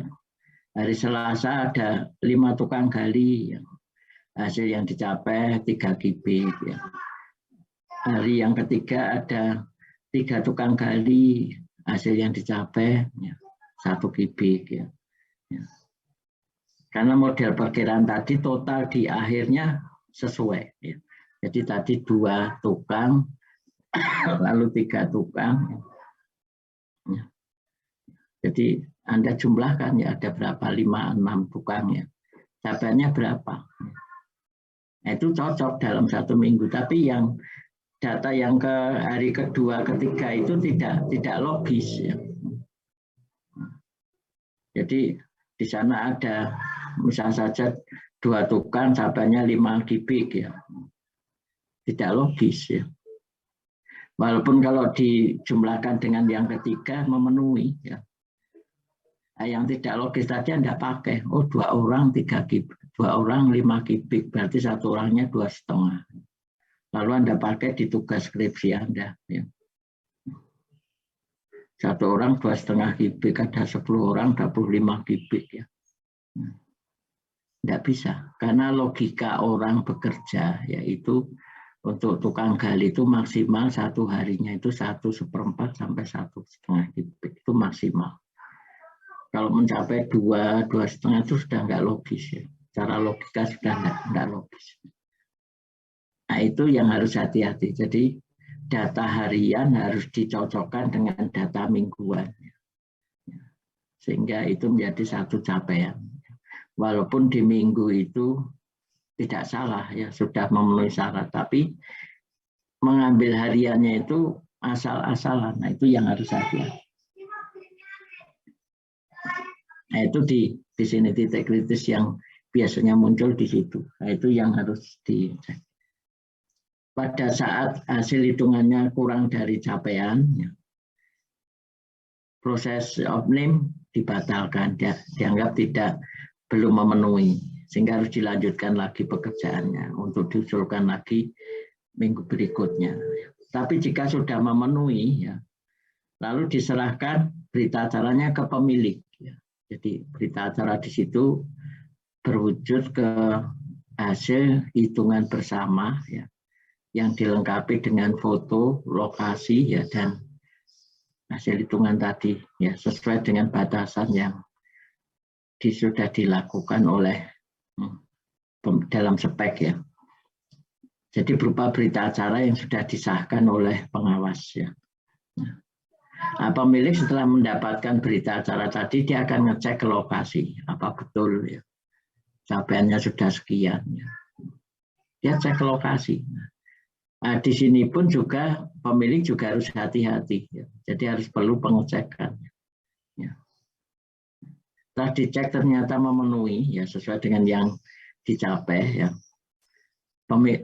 Hari Selasa ada 5 tukang gali ya. Hasil yang dicapai 3 kubik ya. Hari yang ketiga ada 3 tukang gali, hasil yang dicapai ya, 1 kubik ya. Ya. Karena model perkiraan tadi total di akhirnya sesuai ya. Jadi tadi 2 tukang lalu 3 tukang ya. Jadi Anda jumlahkan ya ada berapa, 5-6 tukang ya, capaiannya berapa. Nah, itu cocok dalam 1 minggu, tapi yang data yang ke hari kedua, ketiga itu tidak logis ya. Jadi di sana ada misal saja 2 tukang capaiannya 5 kubik ya, tidak logis ya. Walaupun kalau dijumlahkan dengan yang ketiga memenuhi ya. Nah, yang tidak logis tadi Anda pakai, oh 2 orang 3 kubik, 2 orang 5 kubik, berarti 1 orangnya 2,5. Lalu Anda pakai di tugas skripsi Anda. Ya. 1 orang 2,5 kubik, ada 10 orang 25 kubik ya. Tidak bisa, karena logika orang bekerja yaitu untuk tukang gali itu maksimal 1 harinya itu 1/4 sampai 1,5 kubik itu maksimal. Kalau mencapai 2,5 itu sudah nggak logis ya. Secara logika sudah nggak logis. Nah itu yang harus hati-hati. Jadi data harian harus dicocokkan dengan data mingguan. Sehingga itu menjadi satu capaian. Walaupun di minggu itu tidak salah ya, sudah memenuhi syarat. Tapi mengambil hariannya itu asal-asalan. Nah itu yang harus hati-hati. Nah itu di sini titik kritis yang biasanya muncul di situ. Nah itu yang harus dicek. Pada saat hasil hitungannya kurang dari capaian, ya, proses opnim dibatalkan, dianggap belum memenuhi, sehingga harus dilanjutkan lagi pekerjaannya untuk diusulkan lagi minggu berikutnya. Tapi jika sudah memenuhi, ya, lalu diserahkan berita acaranya ke pemilik. Ya. Jadi berita acara di situ berwujud ke hasil hitungan bersama, ya, yang dilengkapi dengan foto, lokasi, ya, dan hasil hitungan tadi, ya, sesuai dengan batasan yang sudah dilakukan oleh dalam spek, ya. Jadi berupa berita acara yang sudah disahkan oleh pengawas, ya. Nah, pemilik setelah mendapatkan berita acara tadi, dia akan ngecek ke lokasi, apa betul ya capaiannya sudah sekian. Ya. Dia cek ke lokasi. Nah, di sini pun juga pemilik juga harus hati-hati. Ya. Jadi harus perlu pengecekan. Ya. Setelah dicek ternyata memenuhi, ya sesuai dengan yang dicapai. Ya.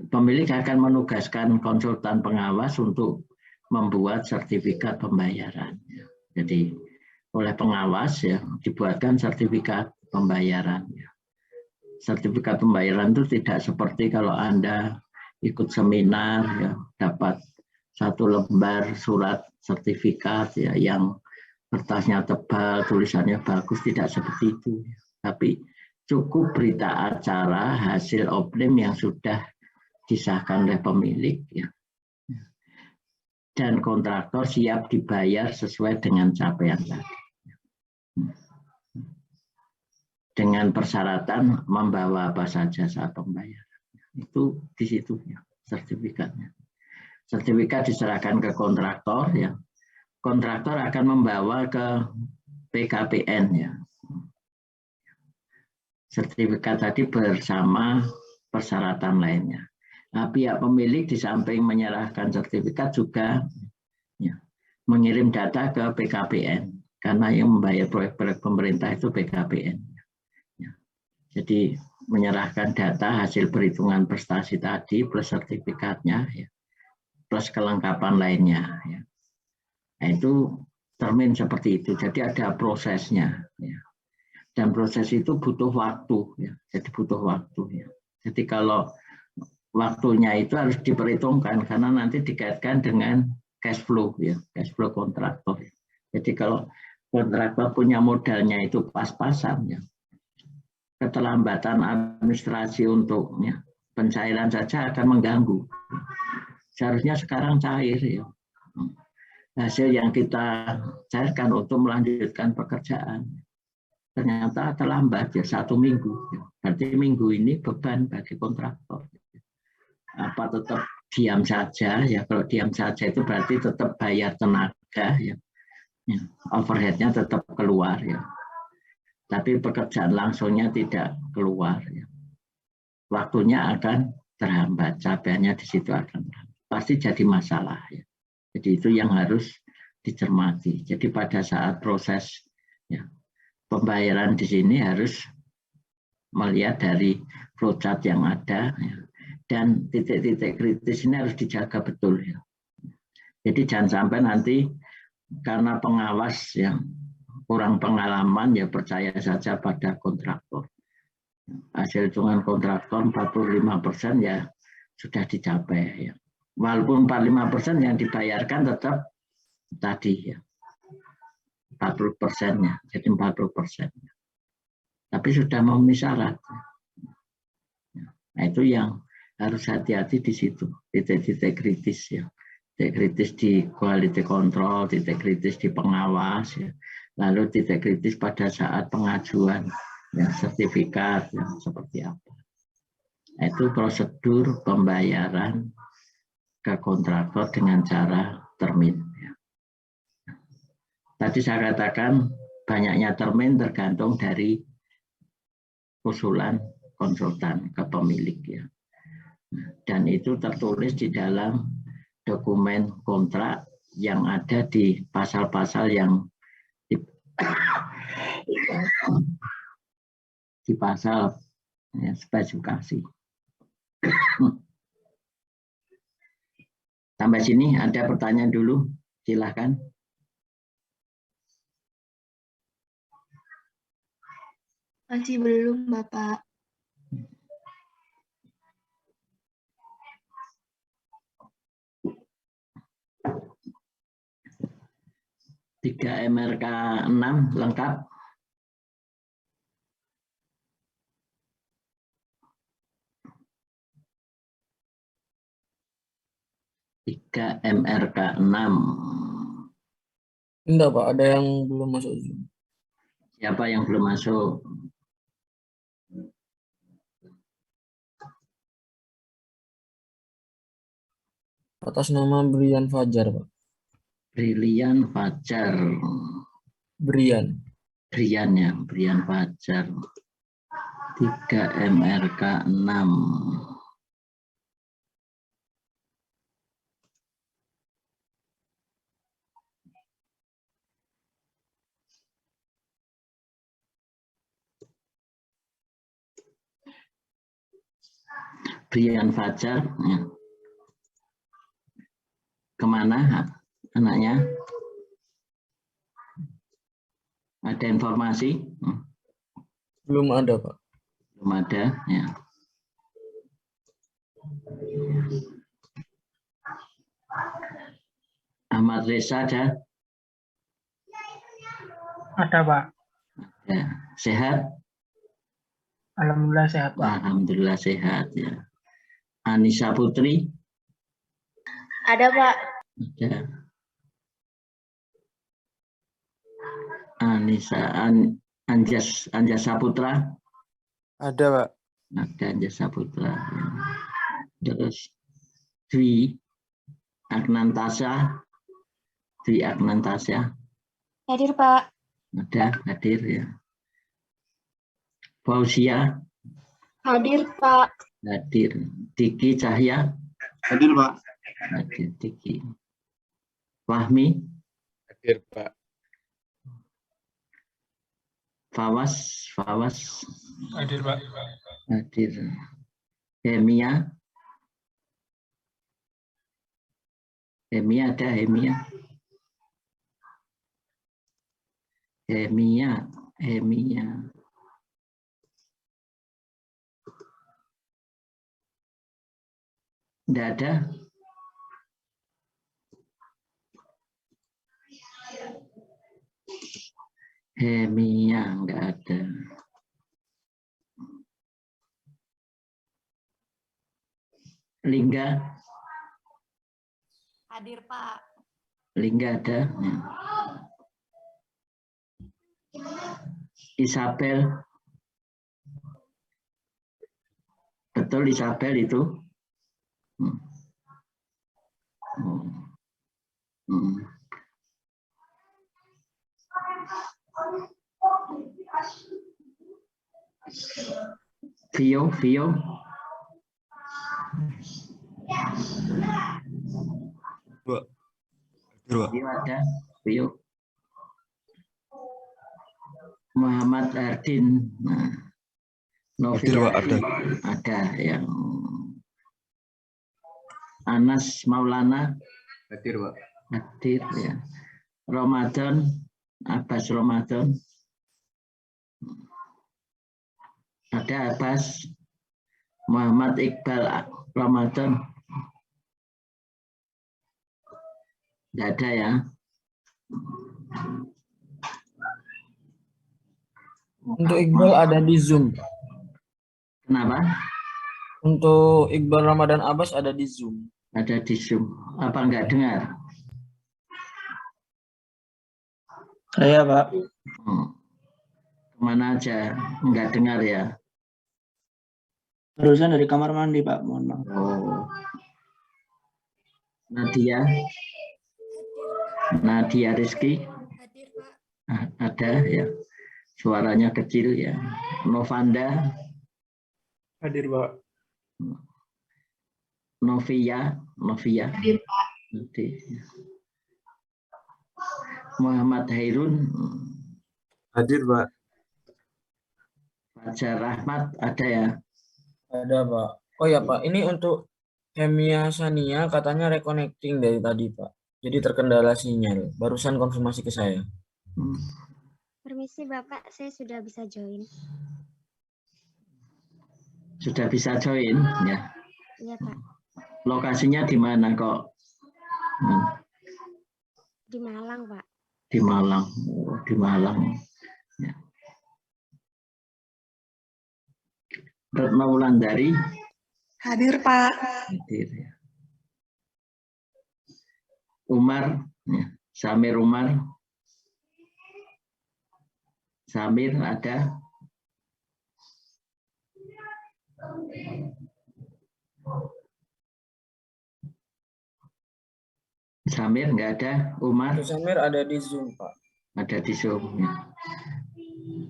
Pemilik akan menugaskan konsultan pengawas untuk membuat sertifikat pembayaran. Jadi oleh pengawas ya dibuatkan sertifikat pembayaran. Sertifikat pembayaran itu tidak seperti kalau Anda ikut seminar ya dapat 1 lembar surat sertifikat ya yang kertasnya tebal, tulisannya bagus, tidak seperti itu. Tapi cukup berita acara hasil oplim yang sudah disahkan oleh pemilik ya. Dan kontraktor siap dibayar sesuai dengan capaian tadi. Dengan persyaratan membawa apa saja saat pembayaran. Itu di situ ya, sertifikatnya. Sertifikat diserahkan ke kontraktor ya. Kontraktor akan membawa ke PKPN ya. Sertifikat tadi bersama persyaratan lainnya. Nah, pihak pemilik di samping menyerahkan sertifikat juga ya, mengirim data ke PKPN karena yang membayar proyek-proyek pemerintah itu PKPN. Ya. Jadi menyerahkan data hasil perhitungan prestasi tadi plus sertifikatnya, ya, plus kelengkapan lainnya. Ya. Nah, itu termin seperti itu. Jadi ada prosesnya. Ya. Dan proses itu butuh waktu. Ya. Jadi butuh waktu. Ya. Jadi kalau waktunya itu harus diperhitungkan karena nanti dikaitkan dengan cash flow, ya, cash flow kontraktor. Jadi kalau kontraktor punya modalnya itu pas-pasan, ya, keterlambatan administrasi untuk, ya, pencairan saja akan mengganggu. Seharusnya sekarang cair, ya, hasil yang kita cairkan untuk melanjutkan pekerjaan. Ternyata terlambat, ya, 1 minggu. Ya. Berarti minggu ini beban bagi kontraktor. Apa tetap diam saja, ya, kalau diam saja itu berarti tetap bayar tenaga, ya, ya, overheadnya tetap keluar, ya, tapi pekerjaan langsungnya tidak keluar, ya. Waktunya akan terhambat, capaiannya di situ akan pasti jadi masalah, ya. Jadi itu yang harus dicermati. Jadi pada saat proses, ya, pembayaran di sini harus melihat dari flowchart yang ada, ya. Dan titik-titik kritis ini harus dijaga betul, ya. Jadi jangan sampai nanti karena pengawas yang kurang pengalaman, ya, percaya saja pada kontraktor. Hasil hitungan kontraktor 45% ya sudah dicapai, ya. Walaupun 45% yang dibayarkan tetap tadi, ya, 40%-nya, jadi 40%. Tapi sudah memenuhi syarat. Nah, itu yang harus hati-hati di situ, titik-titik kritis, ya, titik kritis di quality control, titik kritis di pengawas, ya, lalu titik kritis pada saat pengajuan, ya, sertifikat, ya, seperti apa. Nah, itu prosedur pembayaran ke kontraktor dengan cara termin. Ya. Tadi saya katakan banyaknya termin tergantung dari usulan konsultan ke pemilik, ya. Dan itu tertulis di dalam dokumen kontrak yang ada di pasal-pasal yang di pasal, ya, spesifikasi. Sampai sini ada pertanyaan dulu, silahkan. Masih belum, Bapak. Tiga MRK 6 lengkap. Tiga MRK 6. Enggak, Pak. Ada yang belum masuk. Siapa yang belum masuk? Atas nama Brian Fajar, Pak. Brilian Fajar. Brian. Brian, ya, Brian Fajar. 3 MRK 6. Brian Fajar, ya. Kemana anaknya? Ada informasi? Belum ada, Pak. Belum ada, ya. Ahmad Reza ada? Ada, Pak. Ya. Sehat? Alhamdulillah sehat, Pak. Alhamdulillah sehat, ya. Anissa Putri? Ada, Pak. Ada. Anissa Anjas Saputra? Ada, Pak. Ada Anjas Saputra. Terus Dwi Agnantasya? Dwi Agnantasya? Hadir, Pak. Ada, hadir, ya. Fauzia? Hadir, Pak. Hadir. Diki Cahya? Hadir, Pak. Hadir, Diki. Fahmi? Hadir, Pak. Fawas, Hadir, Pak. hadir. Hemia, ada Hemia. Tidak ada. Hemia enggak ada. Lingga, Hadir, Pak. Lingga ada. Ya. Isabel, betul Isabel itu. Vio, Vio ada, Vio. Muhammad Ardin, nah, Novia ada yang Anas Maulana Hadir, Pak. hadir ya. Ramadan, Abbas Ramadan ada, Abbas. Muhammad Iqbal Ramadan tidak ada ya. Untuk Iqbal ada di Zoom. Kenapa? Untuk Iqbal Ramadan Abbas ada di Zoom. Ada di Zoom. Apa enggak dengar? Saya, Pak. Kemana aja? Enggak dengar ya? Barusan dari kamar mandi, Pak. Mohon maaf. Oh. Nadia Rizky Hadir, Pak. ada ya. Suaranya kecil ya. Novanda, Hadir, Pak. Novia. Hadir, Pak. Nanti. Muhammad Hairun, Hadir, Pak. Fajar Rahmat ada ya. Ada, Pak. Oh ya, Pak. Ini untuk Hemia Sania katanya reconnecting dari tadi, Pak. Jadi terkendala sinyal. Barusan konfirmasi ke saya. Permisi Bapak, saya sudah bisa join. Sudah bisa join ya. Iya Pak, Lokasinya di mana kok? di Malang Pak. Di Malang. Oh, di Malang. Ya. Retno Wulandari Hadir, Pak. hadir ya. Umar, ya. Samir Umar. Samir ada. Samir nggak ada. Umar Untuk Samir ada di Zoom, Pak. ada di Zoom. Ya.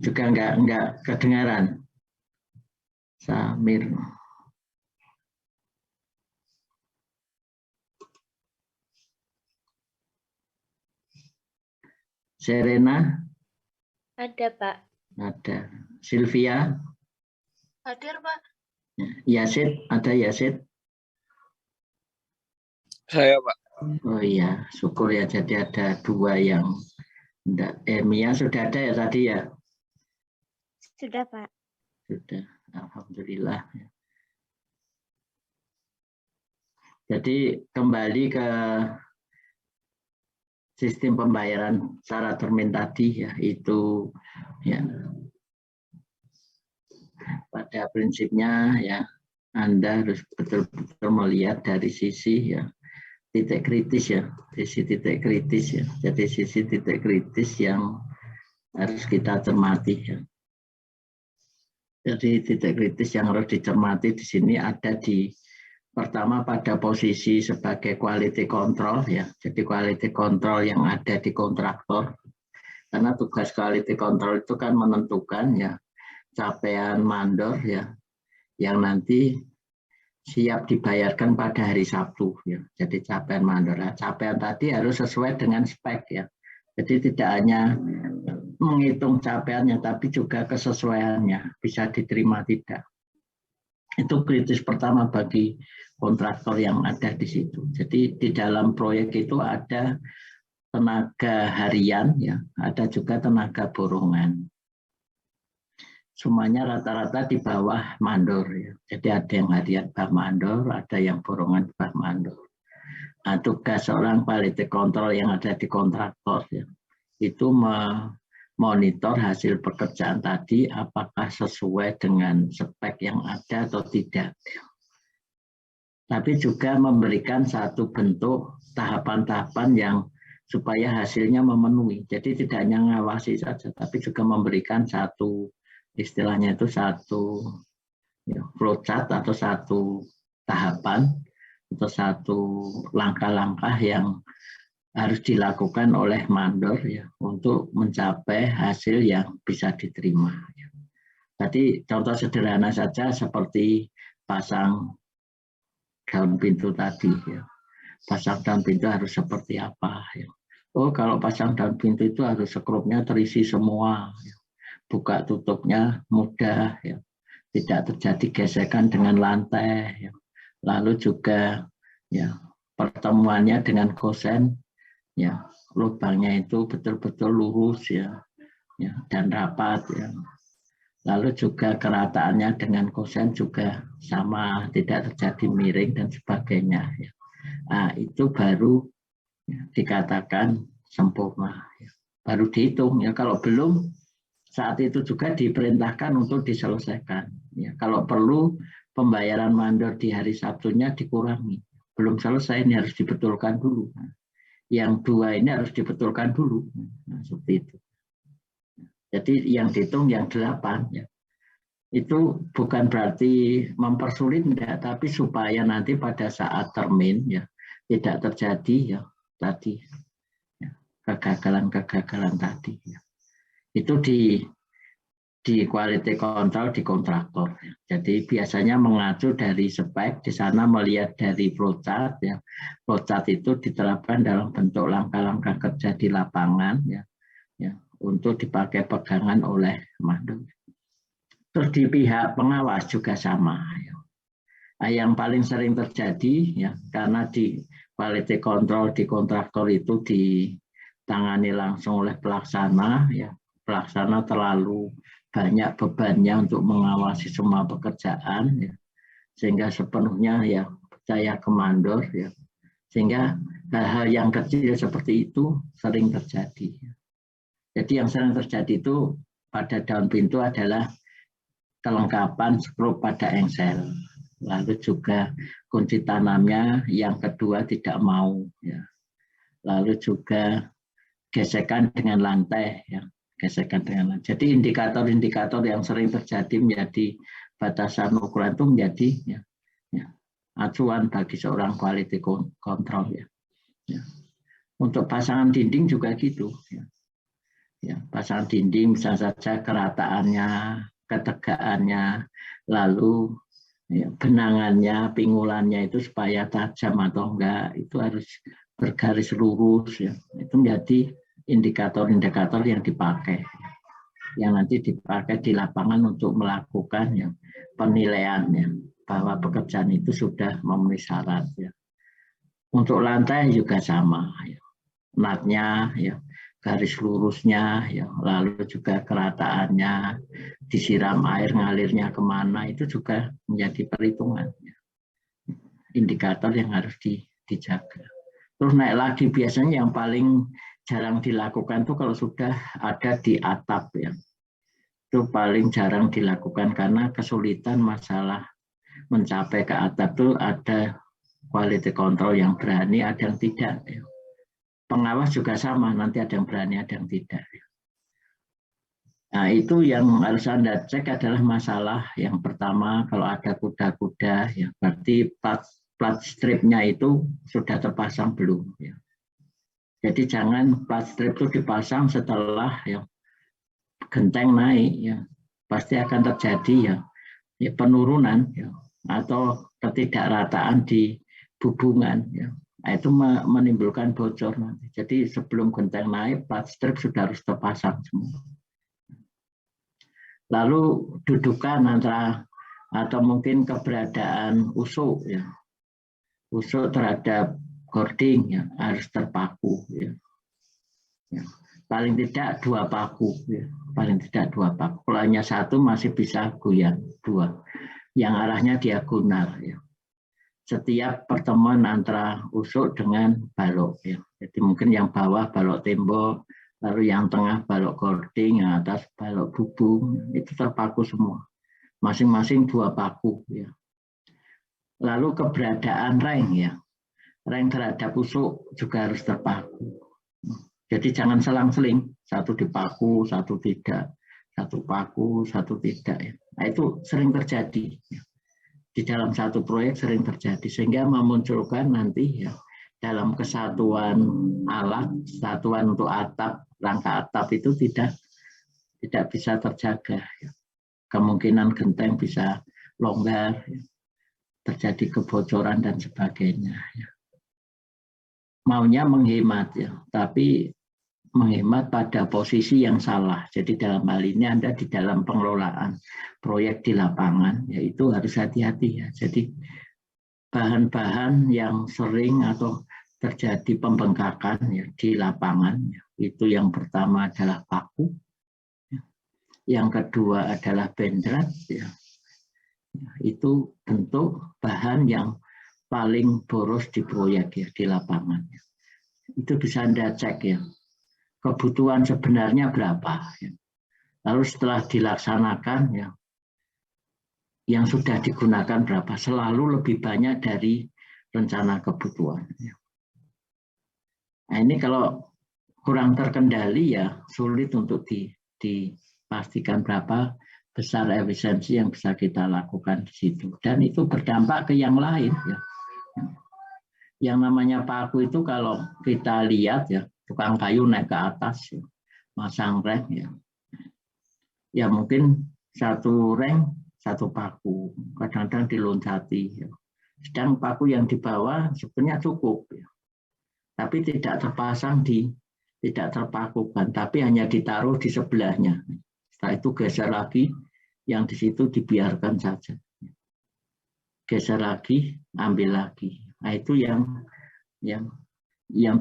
Juga nggak kedengaran. Samir. Serena Ada Pak. ada. Sylvia, Hadir, Pak. Yasid ada. Yasid. Saya, Pak. Oh iya, syukur ya. Jadi ada dua yang enggak. Mia sudah ada ya tadi ya. Sudah Pak. Sudah, alhamdulillah. Jadi kembali ke sistem pembayaran secara termin tadi ya, itu ya pada prinsipnya ya Anda harus betul-betul melihat dari sisi ya titik kritis ya, sisi titik kritis ya. Jadi sisi titik kritis yang harus kita cermati ya. Jadi titik kritis yang harus dicermati di sini ada di pertama pada posisi sebagai quality control ya. Jadi quality control yang ada di kontraktor. Karena tugas quality control itu kan menentukan ya capaian mandor ya yang nanti siap dibayarkan pada hari Sabtu ya. Jadi capaian mandor. Nah, capaian tadi harus sesuai dengan spek ya. Jadi tidak hanya menghitung capaiannya, tapi juga kesesuaiannya, bisa diterima tidak. Itu kritis pertama bagi kontraktor yang ada di situ. Jadi di dalam proyek itu ada tenaga harian, ya, ada juga tenaga borongan. Semuanya rata-rata di bawah mandor. Ya. Jadi ada yang harian bawah mandor, ada yang borongan bawah mandor. Nah, tugas seorang quality control yang ada di kontraktor ya, itu memonitor hasil pekerjaan tadi apakah sesuai dengan spek yang ada atau tidak. Tapi juga memberikan satu bentuk tahapan-tahapan yang supaya hasilnya memenuhi. Jadi tidak hanya ngawasi saja, tapi juga memberikan satu, istilahnya itu satu ya, flowchart atau satu tahapan atau satu langkah-langkah yang harus dilakukan oleh mandor ya untuk mencapai hasil yang bisa diterima. Ya. Tadi contoh sederhana saja seperti pasang daun pintu tadi ya. Pasang daun pintu harus seperti apa ya. Oh, kalau pasang daun pintu itu harus skrupnya terisi semua ya. Buka tutupnya mudah ya. Tidak terjadi gesekan dengan lantai ya. Lalu juga ya pertemuannya dengan kosen ya lubangnya itu betul-betul lurus ya dan rapat ya. Lalu juga kerataannya dengan kosen juga sama, tidak terjadi miring dan sebagainya ya. Nah, itu baru ya, dikatakan sempurna ya. Baru dihitung ya, kalau belum saat itu juga diperintahkan untuk diselesaikan ya. Kalau perlu pembayaran mandor di hari Sabtunya dikurangi, belum selesai ini harus dibetulkan dulu. Yang dua ini harus dibetulkan dulu. Nah, seperti itu. Jadi yang dihitung yang 8 ya. Itu bukan berarti mempersulit enggak, tapi supaya nanti pada saat termin ya tidak terjadi ya tadi ya, kegagalan tadi ya. Itu di quality control di kontraktor. Jadi biasanya mengacu dari spek, di sana melihat dari flowchart ya. Flowchart itu diterapkan dalam bentuk langkah-langkah kerja di lapangan ya, untuk dipakai pegangan oleh mandor. Terus di pihak pengawas juga sama ya. Nah, yang paling sering terjadi ya karena di quality control di kontraktor itu ditangani langsung oleh pelaksana ya. Pelaksana terlalu banyak bebannya untuk mengawasi semua pekerjaan ya, sehingga sepenuhnya ya percaya ke mandor ya, sehingga hal-hal yang kecil seperti itu sering terjadi. Jadi yang sering terjadi itu pada daun pintu adalah kelengkapan skrup pada engsel, lalu juga kunci tanamnya yang kedua tidak mau ya, lalu juga gesekan dengan lantai ya. Gesekan dengan lantai. Jadi indikator-indikator yang sering terjadi menjadi batasan ukuran itu menjadi ya, acuan bagi seorang quality control ya. Untuk pasangan dinding juga gitu ya, pasangan dinding misalnya saja kerataannya, ketegaannya, lalu ya, benangannya, pingulannya itu supaya tajam atau enggak itu harus bergaris lurus ya. Itu menjadi indikator-indikator yang dipakai, yang nanti dipakai di lapangan untuk melakukan ya, penilaian ya, bahwa pekerjaan itu sudah memenuhi syarat ya. Untuk lantai juga sama ya, natnya ya, garis lurusnya ya, lalu juga kerataannya, disiram air ngalirnya kemana itu juga menjadi perhitungan ya. Indikator yang harus dijaga. Terus naik lagi biasanya yang paling jarang dilakukan tuh kalau sudah ada di atap ya. Itu paling jarang dilakukan karena kesulitan masalah mencapai ke atap tuh ada quality control yang berani, ada yang tidak ya. Pengawas juga sama, nanti ada yang berani, ada yang tidak ya. Nah, itu yang harus Anda cek adalah masalah yang pertama kalau ada kuda-kuda ya, berarti plat stripnya itu sudah terpasang belum ya. Jadi jangan plat strip itu dipasang setelah ya, genteng naik ya, pasti akan terjadi ya penurunan ya, atau ketidakrataan di hubungan ya, Nah, itu menimbulkan bocor nanti. Jadi sebelum genteng naik, plat strip sudah harus terpasang semua. Lalu dudukan antara atau mungkin keberadaan usuk ya. Usuk terhadap cording ya, harus terpaku ya. Ya. Paling tidak 2 paku ya. Paling tidak 2 paku. Kalau hanya 1 masih bisa goyang, 2 yang arahnya diagonal ya. Setiap pertemuan antara usuk dengan balok ya. Jadi mungkin yang bawah balok tembok, lalu yang tengah balok cording, yang atas balok bubung, itu terpaku semua. Masing-masing 2 paku ya. Lalu keberadaan reng ya. Reng terhadap usuk juga harus terpaku. Jadi jangan selang-seling, 1 dipaku, 1 tidak, 1 paku, 1 tidak ya. Nah, itu sering terjadi ya. Di dalam satu proyek sering terjadi sehingga memunculkan nanti ya dalam kesatuan alat, satuan untuk atap, rangka atap itu tidak bisa terjaga ya. Kemungkinan genteng bisa longgar ya. Terjadi kebocoran dan sebagainya ya. Maunya menghemat ya, tapi menghemat pada posisi yang salah. Jadi dalam hal ini Anda di dalam pengelolaan proyek di lapangan, yaitu harus hati-hati ya. Jadi bahan-bahan yang sering atau terjadi pembengkakan ya, di lapangan, ya, itu yang pertama adalah paku, ya. Yang kedua adalah bendrat, ya. Itu bentuk bahan yang paling boros di proyek ya, di lapangan. Ya. Itu bisa Anda cek ya. Kebutuhan sebenarnya berapa. Lalu setelah dilaksanakan, ya, yang sudah digunakan berapa, selalu lebih banyak dari rencana kebutuhan. Nah ini kalau kurang terkendali ya sulit untuk dipastikan berapa besar efisiensi yang bisa kita lakukan di situ. Dan itu berdampak ke yang lain. Ya. Yang namanya paku itu kalau kita lihat ya, tukang kayu naik ke atas, ya, masang reng, ya mungkin 1 reng 1 paku, kadang-kadang diloncati. Ya. Sedang paku yang di bawah sebenarnya cukup, ya. Tapi tidak terpasang tidak terpakukan, tapi hanya ditaruh di sebelahnya. Setelah itu geser lagi, yang di situ dibiarkan saja. Geser lagi, ambil lagi. Nah itu yang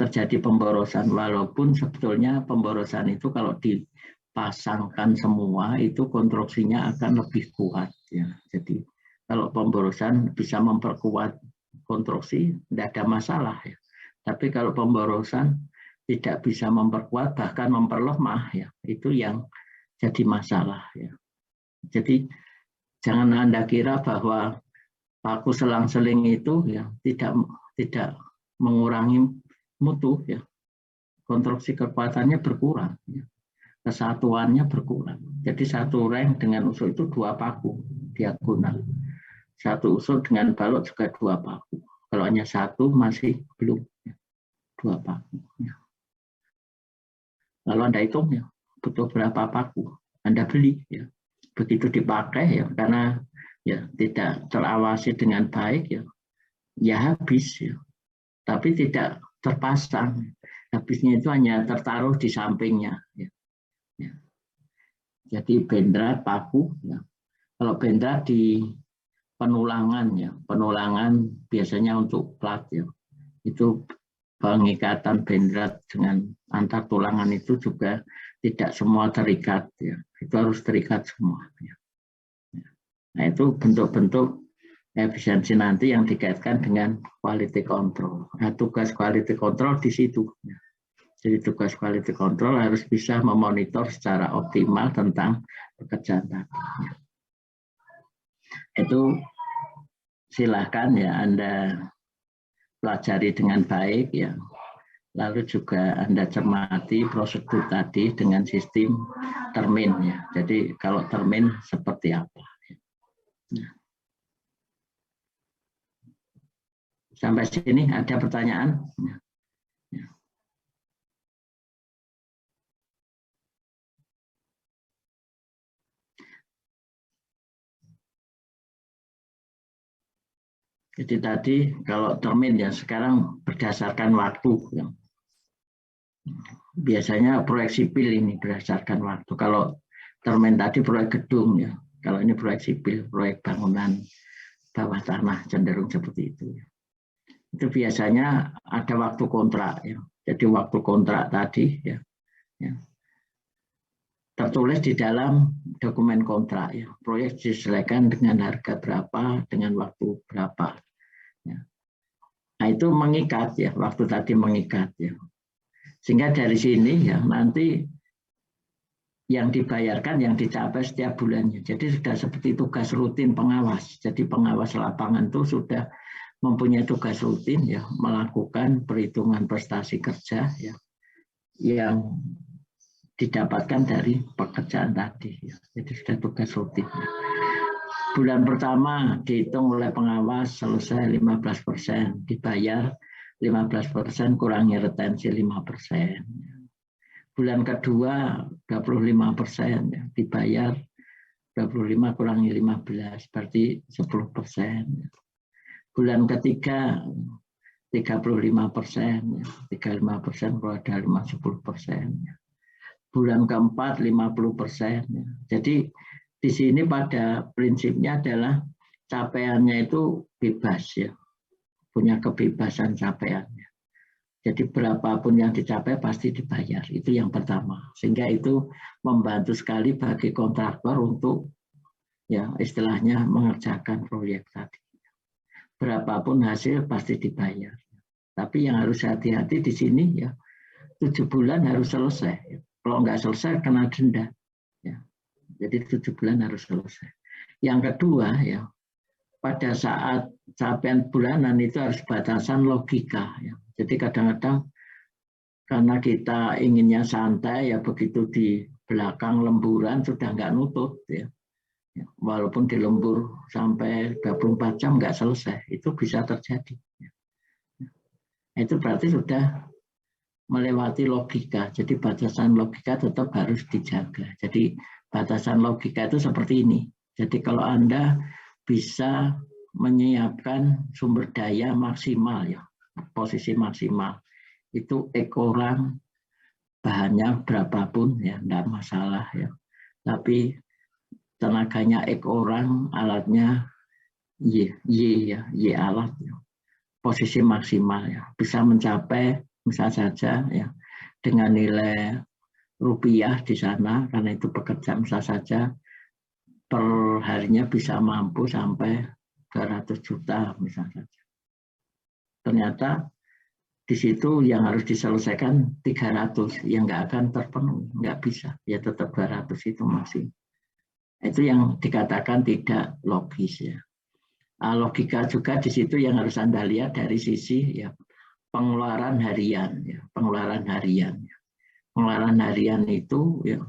terjadi pemborosan, walaupun sebetulnya pemborosan itu kalau dipasangkan semua itu konstruksinya akan lebih kuat ya. Jadi kalau pemborosan bisa memperkuat konstruksi tidak ada masalah ya. Tapi kalau pemborosan tidak bisa memperkuat bahkan memperlemah ya, itu yang jadi masalah ya. Jadi jangan Anda kira bahwa paku selang-seling itu ya tidak mengurangi mutu ya, konstruksi kekuatannya berkurang ya. Kesatuannya berkurang. Jadi 1 reng dengan usuk itu 2 paku diagonal, 1 usuk dengan balok juga 2 paku. Kalau hanya 1 masih belum ya, 2 paku ya. Lalu Anda hitung ya butuh berapa paku, Anda beli ya. Begitu dipakai ya, karena ya tidak terawasi dengan baik ya habis ya. Tapi tidak terpasang, habisnya itu hanya tertaruh di sampingnya. Ya. Ya. Jadi bendrat paku. Ya. Kalau bendrat di penulangan ya, penulangan biasanya untuk plat ya. Itu pengikatan bendrat dengan antar tulangan itu juga tidak semua terikat ya. Itu harus terikat semua. Ya. Nah itu bentuk-bentuk efisiensi nanti yang dikaitkan dengan quality control. Nah, tugas quality control di situ. Jadi tugas quality control harus bisa memonitor secara optimal tentang pekerjaan tadi. Itu silakan ya Anda pelajari dengan baik ya. Lalu juga Anda cermati prosedur tadi dengan sistem termin ya. Jadi kalau termin seperti apa? Ya. Sampai sini ada pertanyaan? Ya. Jadi tadi kalau termin ya sekarang berdasarkan waktu. Ya. Biasanya proyek sipil ini berdasarkan waktu. Kalau termin tadi proyek gedung ya. Kalau ini proyek sipil, proyek bangunan bawah tanah cenderung seperti itu. Itu biasanya ada waktu kontrak ya. Jadi waktu kontrak tadi ya, tertulis di dalam dokumen kontrak ya. Proyek diselesaikan dengan harga berapa, dengan waktu berapa. Ya. Nah itu mengikat ya, waktu tadi mengikat ya. Sehingga dari sini ya nanti yang dibayarkan yang dicapai setiap bulannya. Jadi sudah seperti tugas rutin pengawas. Jadi pengawas lapangan itu sudah mempunyai tugas rutin ya melakukan perhitungan prestasi kerja ya yang didapatkan dari pekerjaan tadi. Ya. Jadi sudah tugas rutin. Bulan pertama dihitung oleh pengawas selesai 15%, dibayar 15%, kurangi retensi 5%. Bulan kedua 25% ya, dibayar 25 kurangi 15 berarti 10%. Bulan ketiga 35%, ya, 35% kalau ada 10%. Ya. Bulan keempat 50%. Ya. Jadi di sini pada prinsipnya adalah capaiannya itu bebas ya, punya kebebasan capaiannya. Jadi berapapun yang dicapai pasti dibayar. Itu yang pertama. Sehingga itu membantu sekali bagi kontraktor untuk ya istilahnya mengerjakan proyek tadi. Berapapun hasil pasti dibayar. Tapi yang harus hati-hati di sini ya 7 bulan harus selesai. Kalau nggak selesai kena denda. Ya. Jadi 7 bulan harus selesai. Yang kedua ya pada saat capaian bulanan itu harus batasan logika ya. Jadi kadang-kadang karena kita inginnya santai ya begitu di belakang lemburan sudah nggak nutut ya. Walaupun di lembur sampai 24 jam nggak selesai, itu bisa terjadi. Itu berarti sudah melewati logika. Jadi batasan logika tetap harus dijaga. Jadi batasan logika itu seperti ini. Jadi kalau Anda bisa menyiapkan sumber daya maksimal ya. Posisi maksimal itu orang bahannya berapapun ya enggak masalah ya tapi tenaganya orang alatnya y alat ya. Posisi maksimal ya bisa mencapai misal saja ya dengan nilai rupiah di sana karena itu pekerja misal saja per harinya bisa mampu sampai 200 juta misal saja. Ternyata di situ yang harus diselesaikan 300, yang nggak akan terpenuhi, nggak bisa, ya tetap 200 itu masih. Itu yang dikatakan tidak logis ya. Logika juga di situ yang harus Anda lihat dari sisi ya pengeluaran harian ya, pengeluaran harian. Ya. Pengeluaran harian itu ya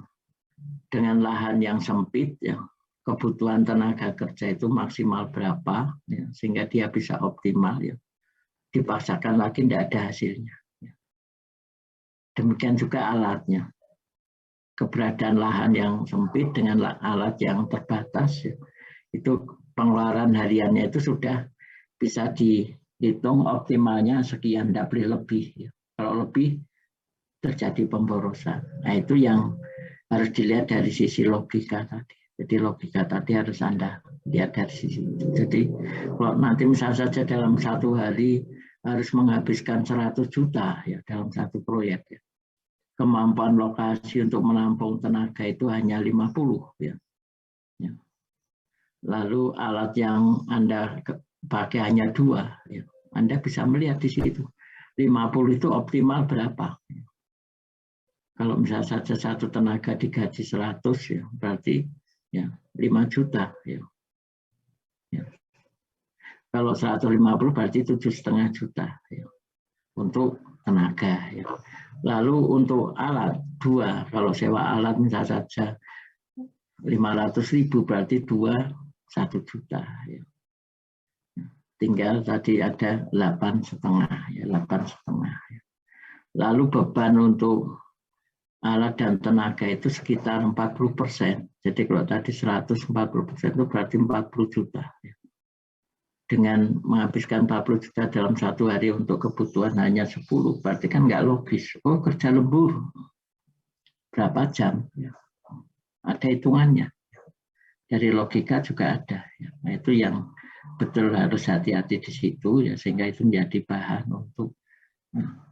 dengan lahan yang sempit ya kebutuhan tenaga kerja itu maksimal berapa ya, sehingga dia bisa optimal ya. Dipaksakan lagi tidak ada hasilnya. Demikian juga alatnya. Keberadaan lahan yang sempit dengan alat yang terbatas, ya, itu pengeluaran hariannya itu sudah bisa dihitung optimalnya sekian, tidak boleh lebih. Ya. Kalau lebih terjadi pemborosan. Nah itu yang harus dilihat dari sisi logika tadi. Jadi logika tadi harus Anda lihat dari sisi itu. Jadi kalau nanti misalnya saja dalam satu hari harus menghabiskan 100 juta ya dalam satu proyek ya. Kemampuan lokasi untuk menampung tenaga itu hanya 50 ya. Ya. Lalu alat yang Anda pakai hanya 2 ya. Anda bisa melihat di situ 50 itu optimal berapa. Ya. Kalau misalnya saja satu tenaga digaji 100 ya berarti ya 5 juta ya. Ya. Kalau 150 berarti 7,5 juta ya, untuk tenaga. Ya. Lalu untuk alat 2, kalau sewa alat misalnya saja 500.000 berarti 1 juta. Ya. Tinggal tadi ada 8,5 ya, 8,5. Ya. Lalu beban untuk alat dan tenaga itu sekitar 40%. Jadi kalau tadi 140% itu berarti 40 juta. Ya. dengan menghabiskan 40 juta dalam satu hari untuk kebutuhan hanya 10, berarti kan nggak logis. Oh, kerja lembur berapa jam? Ya. Ada hitungannya. Dari logika juga ada. Ya. Nah, itu yang betul harus hati-hati di situ, ya, sehingga itu menjadi bahan untuk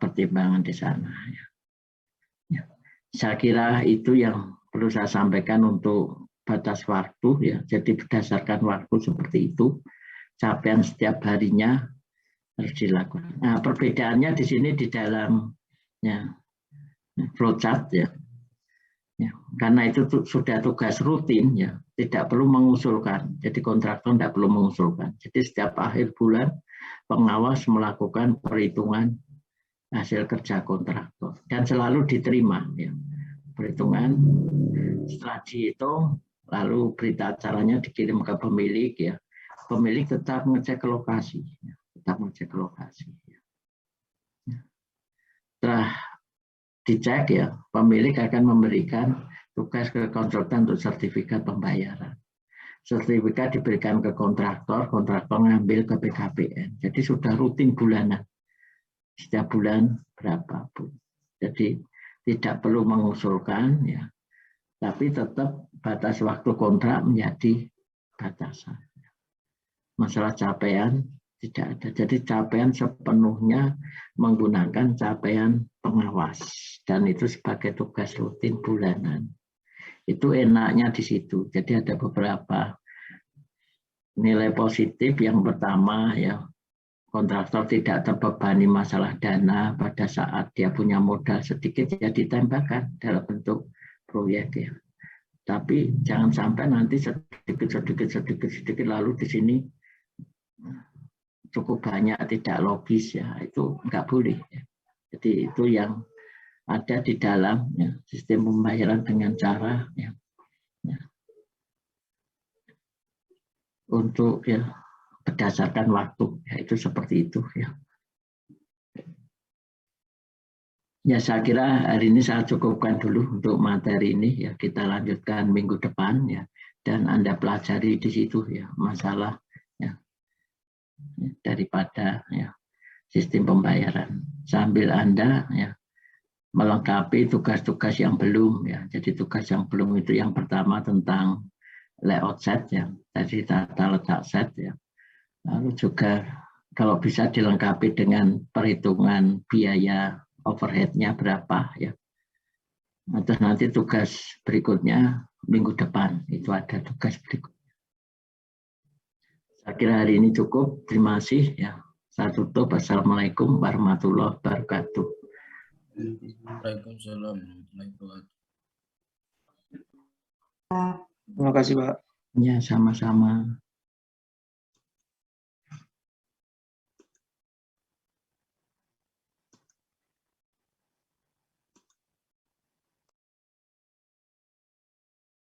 pertimbangan di sana. Ya. Ya. Saya kira itu yang perlu saya sampaikan untuk batas waktu. Ya. Jadi berdasarkan waktu seperti itu, capaian setiap harinya harus dilakukan. Nah, perbedaannya di sini di dalam ya, flowchart ya. Ya, karena itu sudah tugas rutin ya, tidak perlu mengusulkan. Jadi kontraktor tidak perlu mengusulkan. Jadi setiap akhir bulan pengawas melakukan perhitungan hasil kerja kontraktor dan selalu diterima ya. Perhitungan setelah dihitung lalu berita acaranya dikirim ke pemilik ya. Pemilik tetap mengecek ke lokasi, tetap mengecek ke lokasi. Setelah dicek ya, pemilik akan memberikan tugas ke konsultan untuk sertifikat pembayaran. Sertifikat diberikan ke kontraktor, kontraktor ngambil ke PKPN. Jadi sudah rutin bulanan, setiap bulan berapapun. Jadi tidak perlu mengusulkan ya, tapi tetap batas waktu kontrak menjadi batasan. Masalah capaian tidak ada. Jadi capaian sepenuhnya menggunakan capaian pengawas dan itu sebagai tugas rutin bulanan. Itu enaknya di situ. Jadi ada beberapa nilai positif. Yang pertama ya, kontraktor tidak terbebani masalah dana pada saat dia punya modal sedikit ya ditembakkan dalam bentuk proyek ya. Tapi jangan sampai nanti sedikit lalu di sini cukup banyak tidak logis ya, itu nggak boleh ya. Jadi itu yang ada di dalam ya, sistem pembayaran dengan cara ya, untuk ya berdasarkan waktu ya, itu seperti itu ya. Ya saya kira hari ini saya cukupkan dulu untuk materi ini ya, kita lanjutkan minggu depan ya, dan Anda pelajari di situ ya masalah ya daripada ya sistem pembayaran sambil Anda ya melengkapi tugas-tugas yang belum ya. Jadi tugas yang belum itu yang pertama tentang layout set ya, tadi tata letak set ya. Lalu juga kalau bisa dilengkapi dengan perhitungan biaya overhead-nya berapa ya. Atau nanti tugas berikutnya minggu depan itu ada tugas berikutnya. Saya kira hari ini cukup. Terima kasih ya. Saya tutup. Assalamualaikum warahmatullahi wabarakatuh. Waalaikumsalam warahmatullahi wabarakatuh. Terima kasih, Pak. Ya, sama-sama.